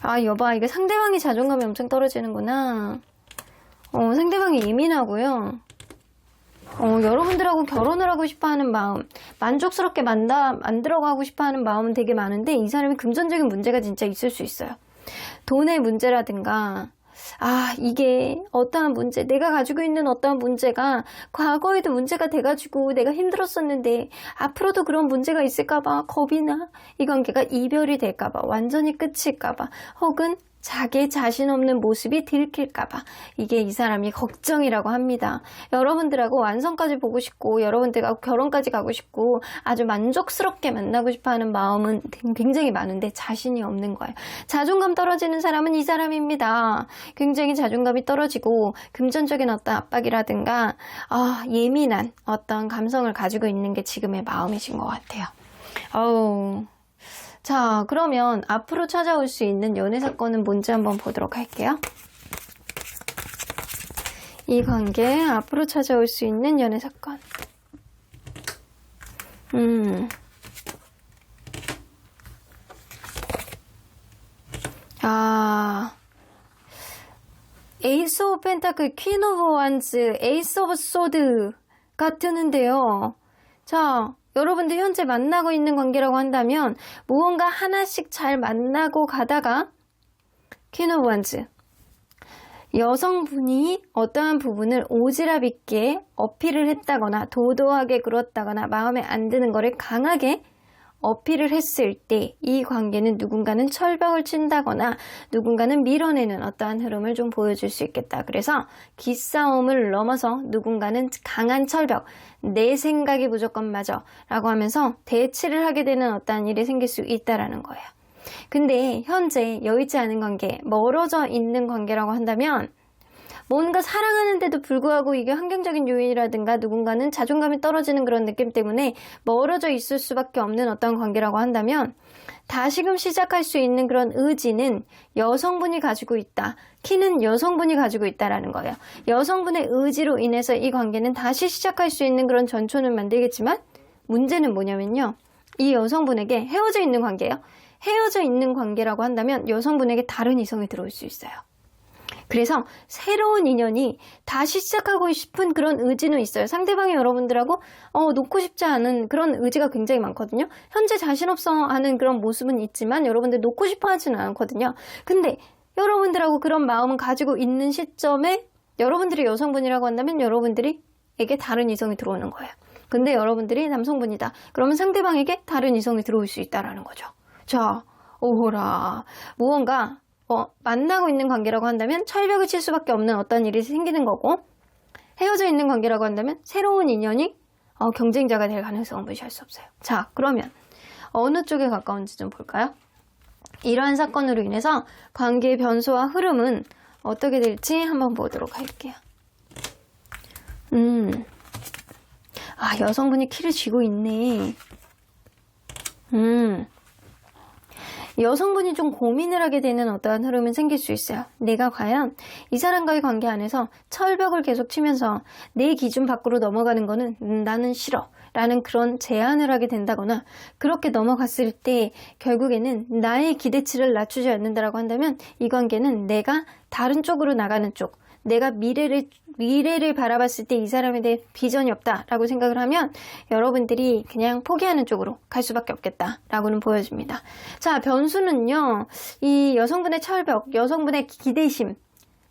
아, 여봐. 이게 상대방이 자존감이 엄청 떨어지는구나. 상대방이 예민하고요. 여러분들하고 결혼을 하고 싶어 하는 마음, 만족스럽게 만들어가고 싶어 하는 마음은 되게 많은데, 이 사람이 금전적인 문제가 진짜 있을 수 있어요. 돈의 문제라든가, 이게 어떠한 문제, 내가 가지고 있는 어떠한 문제가 과거에도 문제가 돼가지고 내가 힘들었었는데 앞으로도 그런 문제가 있을까봐 겁이 나. 이 관계가 이별이 될까봐, 완전히 끝일까봐, 혹은 자기 자신 없는 모습이 들킬까봐, 이게 이 사람이 걱정이라고 합니다. 여러분들하고 완성까지 보고 싶고 여러분들하고 결혼까지 가고 싶고 아주 만족스럽게 만나고 싶어하는 마음은 굉장히 많은데 자신이 없는 거예요. 자존감 떨어지는 사람은 이 사람입니다. 굉장히 자존감이 떨어지고 금전적인 어떤 압박이라든가 예민한 어떤 감성을 가지고 있는 게 지금의 마음이신 것 같아요. 자, 그러면 앞으로 찾아올 수 있는 연애 사건은 뭔지 한번 보도록 할게요. 이 관계 앞으로 찾아올 수 있는 연애 사건. 에이스 오브 펜타클, 퀸 오브 원즈, 에이스 오브 소드가 뜨는데요. 자, 여러분들 현재 만나고 있는 관계라고 한다면 무언가 하나씩 잘 만나고 가다가 퀸 오브 원즈, 여성분이 어떠한 부분을 오지랖 있게 어필을 했다거나 도도하게 굴었다거나 마음에 안 드는 거를 강하게 어필을 했을 때 이 관계는 누군가는 철벽을 친다거나 누군가는 밀어내는 어떠한 흐름을 좀 보여줄 수 있겠다. 그래서 기싸움을 넘어서 누군가는 강한 철벽, 내 생각이 무조건 맞아 라고 하면서 대치를 하게 되는 어떠한 일이 생길 수 있다라는 거예요. 근데 현재 여의치 않은 관계, 멀어져 있는 관계라고 한다면 뭔가 사랑하는데도 불구하고 이게 환경적인 요인이라든가 누군가는 자존감이 떨어지는 그런 느낌 때문에 멀어져 있을 수밖에 없는 어떤 관계라고 한다면 다시금 시작할 수 있는 그런 의지는 여성분이 가지고 있다. 키는 여성분이 가지고 있다라는 거예요. 여성분의 의지로 인해서 이 관계는 다시 시작할 수 있는 그런 전초는 만들겠지만 문제는 뭐냐면요. 이 여성분에게 헤어져 있는 관계예요. 헤어져 있는 관계라고 한다면 여성분에게 다른 이성이 들어올 수 있어요. 그래서 새로운 인연이 다시 시작하고 싶은 그런 의지는 있어요. 상대방이 여러분들하고 놓고 싶지 않은 그런 의지가 굉장히 많거든요. 현재 자신 없어 하는 그런 모습은 있지만 여러분들 놓고 싶어 하지는 않거든요. 근데 여러분들하고 그런 마음은 가지고 있는 시점에 여러분들이 여성분이라고 한다면 여러분들에게 다른 이성이 들어오는 거예요. 근데 여러분들이 남성분이다. 그러면 상대방에게 다른 이성이 들어올 수 있다라는 거죠. 자, 오호라. 무언가 만나고 있는 관계라고 한다면 철벽을 칠 수밖에 없는 어떤 일이 생기는 거고, 헤어져 있는 관계라고 한다면 새로운 인연이 경쟁자가 될 가능성은 무시할 수 없어요. 자, 그러면 어느 쪽에 가까운지 좀 볼까요? 이러한 사건으로 인해서 관계의 변수와 흐름은 어떻게 될지 한번 보도록 할게요. 여성분이 키를 쥐고 있네. 여성분이 좀 고민을 하게 되는 어떠한 흐름은 생길 수 있어요. 내가 과연 이 사람과의 관계 안에서 철벽을 계속 치면서 내 기준 밖으로 넘어가는 거는 나는 싫어 라는 그런 제안을 하게 된다거나, 그렇게 넘어갔을 때 결국에는 나의 기대치를 낮추지 않는다라고 한다면 이 관계는 내가 다른 쪽으로 나가는 쪽, 내가 미래를 바라봤을 때 이 사람에 대해 비전이 없다라고 생각을 하면 여러분들이 그냥 포기하는 쪽으로 갈 수밖에 없겠다라고는 보여집니다. 자, 변수는요. 이 여성분의 철벽, 여성분의 기대심,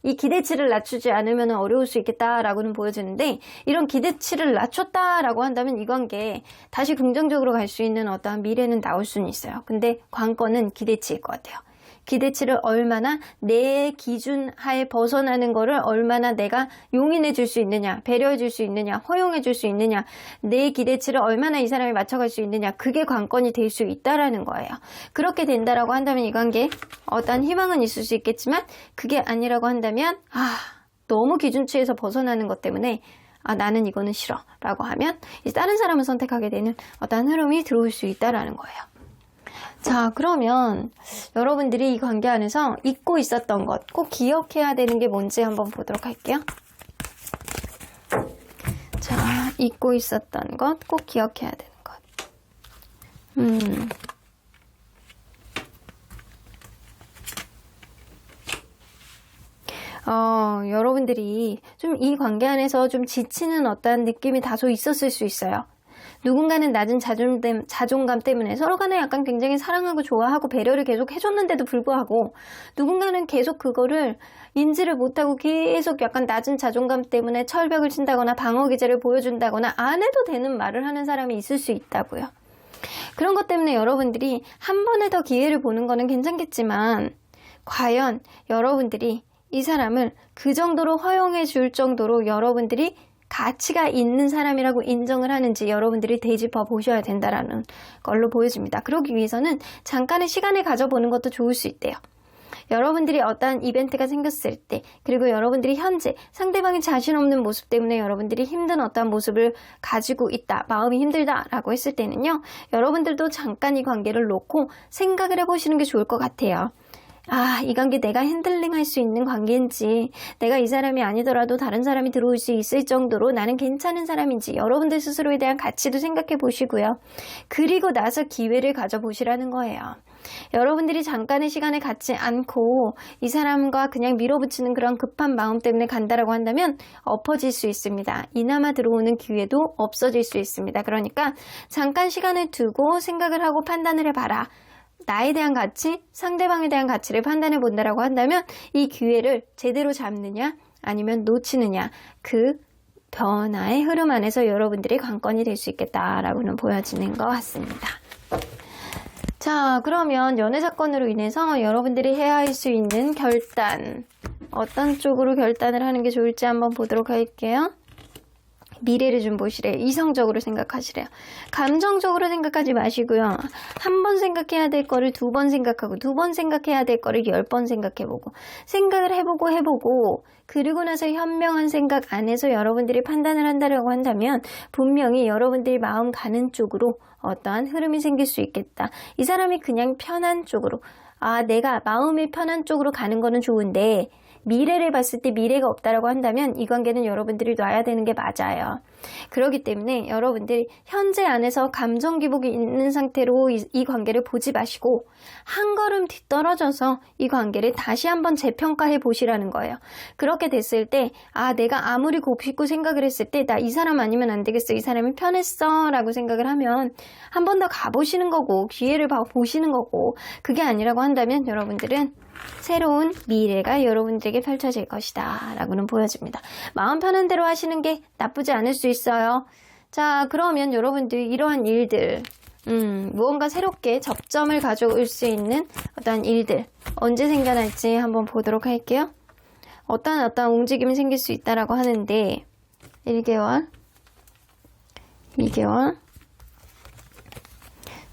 이 기대치를 낮추지 않으면 어려울 수 있겠다라고는 보여지는데, 이런 기대치를 낮췄다라고 한다면 이 관계에 다시 긍정적으로 갈 수 있는 어떠한 미래는 나올 수는 있어요. 근데 관건은 기대치일 것 같아요. 기대치를 얼마나 내 기준 하에 벗어나는 거를 얼마나 내가 용인해 줄 수 있느냐, 배려해 줄 수 있느냐, 허용해 줄 수 있느냐, 내 기대치를 얼마나 이 사람이 맞춰갈 수 있느냐, 그게 관건이 될 수 있다라는 거예요. 그렇게 된다라고 한다면 이 관계에 어떤 희망은 있을 수 있겠지만, 그게 아니라고 한다면 너무 기준치에서 벗어나는 것 때문에 나는 이거는 싫어 라고 하면 다른 사람을 선택하게 되는 어떤 흐름이 들어올 수 있다라는 거예요. 자, 그러면 여러분들이 이 관계 안에서 잊고 있었던 것, 꼭 기억해야 되는 게 뭔지 한번 보도록 할게요. 자, 잊고 있었던 것, 꼭 기억해야 되는 것. 여러분들이 좀 이 관계 안에서 좀 지치는 어떠한 느낌이 다소 있었을 수 있어요. 누군가는 낮은 자존감 때문에 서로 간에 약간 굉장히 사랑하고 좋아하고 배려를 계속 해줬는데도 불구하고 누군가는 계속 그거를 인지를 못하고 계속 약간 낮은 자존감 때문에 철벽을 친다거나 방어 기제를 보여준다거나 안 해도 되는 말을 하는 사람이 있을 수 있다고요. 그런 것 때문에 여러분들이 한 번에 더 기회를 보는 거는 괜찮겠지만 과연 여러분들이 이 사람을 그 정도로 허용해 줄 정도로 여러분들이 가치가 있는 사람이라고 인정을 하는지 여러분들이 되짚어 보셔야 된다라는 걸로 보여집니다. 그러기 위해서는 잠깐의 시간을 가져보는 것도 좋을 수 있대요. 여러분들이 어떠한 이벤트가 생겼을 때 그리고 여러분들이 현재 상대방이 자신 없는 모습 때문에 여러분들이 힘든 어떠한 모습을 가지고 있다, 마음이 힘들다라고 했을 때는요. 여러분들도 잠깐 이 관계를 놓고 생각을 해보시는 게 좋을 것 같아요. 이 관계 내가 핸들링할 수 있는 관계인지 내가 이 사람이 아니더라도 다른 사람이 들어올 수 있을 정도로 나는 괜찮은 사람인지 여러분들 스스로에 대한 가치도 생각해 보시고요. 그리고 나서 기회를 가져보시라는 거예요. 여러분들이 잠깐의 시간을 갖지 않고 이 사람과 그냥 밀어붙이는 그런 급한 마음 때문에 간다라고 한다면 엎어질 수 있습니다. 이나마 들어오는 기회도 없어질 수 있습니다. 그러니까 잠깐 시간을 두고 생각을 하고 판단을 해봐라. 나에 대한 가치, 상대방에 대한 가치를 판단해 본다라고 한다면 이 기회를 제대로 잡느냐 아니면 놓치느냐 그 변화의 흐름 안에서 여러분들의 관건이 될 수 있겠다라고는 보여지는 것 같습니다. 자, 그러면 연애 사건으로 인해서 여러분들이 해야 할 수 있는 결단, 어떤 쪽으로 결단을 하는 게 좋을지 한번 보도록 할게요. 미래를 좀 보시래요. 이성적으로 생각하시래요. 감정적으로 생각하지 마시고요. 한 번 생각해야 될 거를 두 번 생각하고 두 번 생각해야 될 거를 10번 생각해보고 생각을 해보고 그리고 나서 현명한 생각 안에서 여러분들이 판단을 한다고 한다면 분명히 여러분들이 마음 가는 쪽으로 어떠한 흐름이 생길 수 있겠다. 이 사람이 그냥 편한 쪽으로 내가 마음이 편한 쪽으로 가는 거는 좋은데 미래를 봤을 때 미래가 없다라고 한다면 이 관계는 여러분들이 놔야 되는 게 맞아요. 그렇기 때문에 여러분들이 현재 안에서 감정 기복이 있는 상태로 이 관계를 보지 마시고 한 걸음 뒤떨어져서 이 관계를 다시 한번 재평가해 보시라는 거예요. 그렇게 됐을 때 내가 아무리 곱씹고 생각을 했을 때 나 이 사람 아니면 안 되겠어. 이 사람이 편했어 라고 생각을 하면 한 번 더 가보시는 거고 기회를 보시는 거고 그게 아니라고 한다면 여러분들은 새로운 미래가 여러분들에게 펼쳐질 것이다 라고는 보여집니다. 마음 편한 대로 하시는 게 나쁘지 않을 수 있어요. 자, 그러면 여러분들 이러한 일들 무언가 새롭게 접점을 가져올 수 있는 어떤 일들 언제 생겨날지 한번 보도록 할게요. 어떤 움직임이 생길 수 있다라고 하는데 1개월 2개월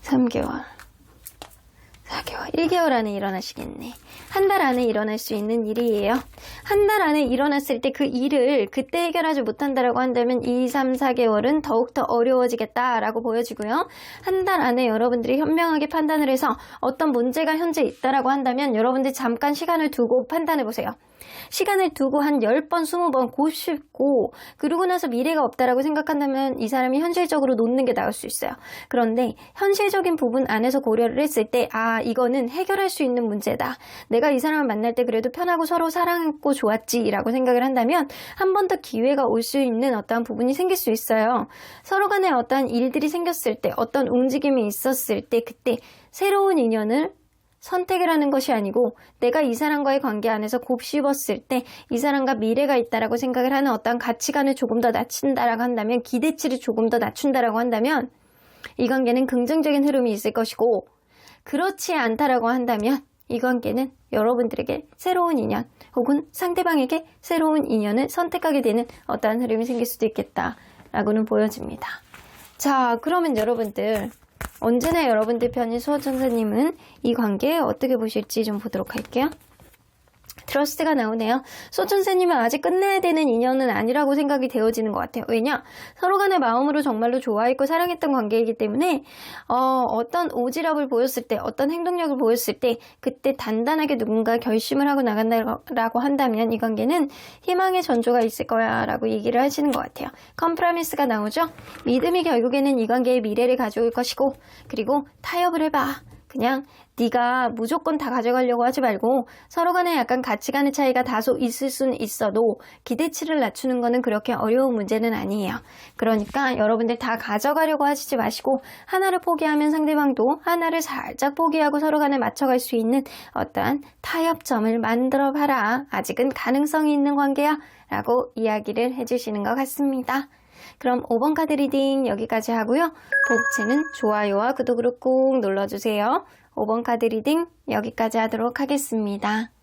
3개월 4개월, 1개월 안에 일어나시겠네. 한 달 안에 일어날 수 있는 일이에요. 한 달 안에 일어났을 때 그 일을 그때 해결하지 못한다라고 한다면 2, 3, 4개월은 더욱더 어려워지겠다라고 보여지고요. 한 달 안에 여러분들이 현명하게 판단을 해서 어떤 문제가 현재 있다라고 한다면 여러분들 잠깐 시간을 두고 판단해 보세요. 시간을 두고 한 10번, 20번 곱씹고 그러고 나서 미래가 없다라고 생각한다면 이 사람이 현실적으로 놓는 게 나을 수 있어요. 그런데 현실적인 부분 안에서 고려를 했을 때 이거는 해결할 수 있는 문제다. 내가 이 사람을 만날 때 그래도 편하고 서로 사랑했고 좋았지 라고 생각을 한다면 한 번 더 기회가 올 수 있는 어떠한 부분이 생길 수 있어요. 서로 간에 어떠한 일들이 생겼을 때 어떤 움직임이 있었을 때 그때 새로운 인연을 선택을 하는 것이 아니고 내가 이 사람과의 관계 안에서 곱씹었을 때 이 사람과 미래가 있다라고 생각을 하는 어떤 가치관을 조금 더 낮춘다라고 한다면 기대치를 조금 더 낮춘다라고 한다면 이 관계는 긍정적인 흐름이 있을 것이고 그렇지 않다라고 한다면 이 관계는 여러분들에게 새로운 인연 혹은 상대방에게 새로운 인연을 선택하게 되는 어떠한 흐름이 생길 수도 있겠다라고는 보여집니다. 자, 그러면 여러분들 언제나 여러분들 편인 수호천사님은 이 관계 어떻게 보실지 좀 보도록 할게요. 트러스트가 나오네요. 수호천사님은 아직 끝내야 되는 인연은 아니라고 생각이 되어지는 것 같아요. 왜냐? 서로 간의 마음으로 정말로 좋아했고 사랑했던 관계이기 때문에 어떤 오지랖을 보였을 때 어떤 행동력을 보였을 때 그때 단단하게 누군가 결심을 하고 나간다라고 한다면 이 관계는 희망의 전조가 있을 거야 라고 얘기를 하시는 것 같아요. 컴프라미스가 나오죠. 믿음이 결국에는 이 관계의 미래를 가져올 것이고 그리고 타협을 해봐. 그냥 네가 무조건 다 가져가려고 하지 말고 서로 간에 약간 가치관의 차이가 다소 있을 수는 있어도 기대치를 낮추는 거는 그렇게 어려운 문제는 아니에요. 그러니까 여러분들 다 가져가려고 하시지 마시고 하나를 포기하면 상대방도 하나를 살짝 포기하고 서로 간에 맞춰갈 수 있는 어떠한 타협점을 만들어 봐라. 아직은 가능성이 있는 관계야 라고 이야기를 해주시는 것 같습니다. 그럼 5번 카드 리딩 여기까지 하고요. 복채는 좋아요와 구독으로 꾹 눌러주세요. 5번 카드 리딩 여기까지 하도록 하겠습니다.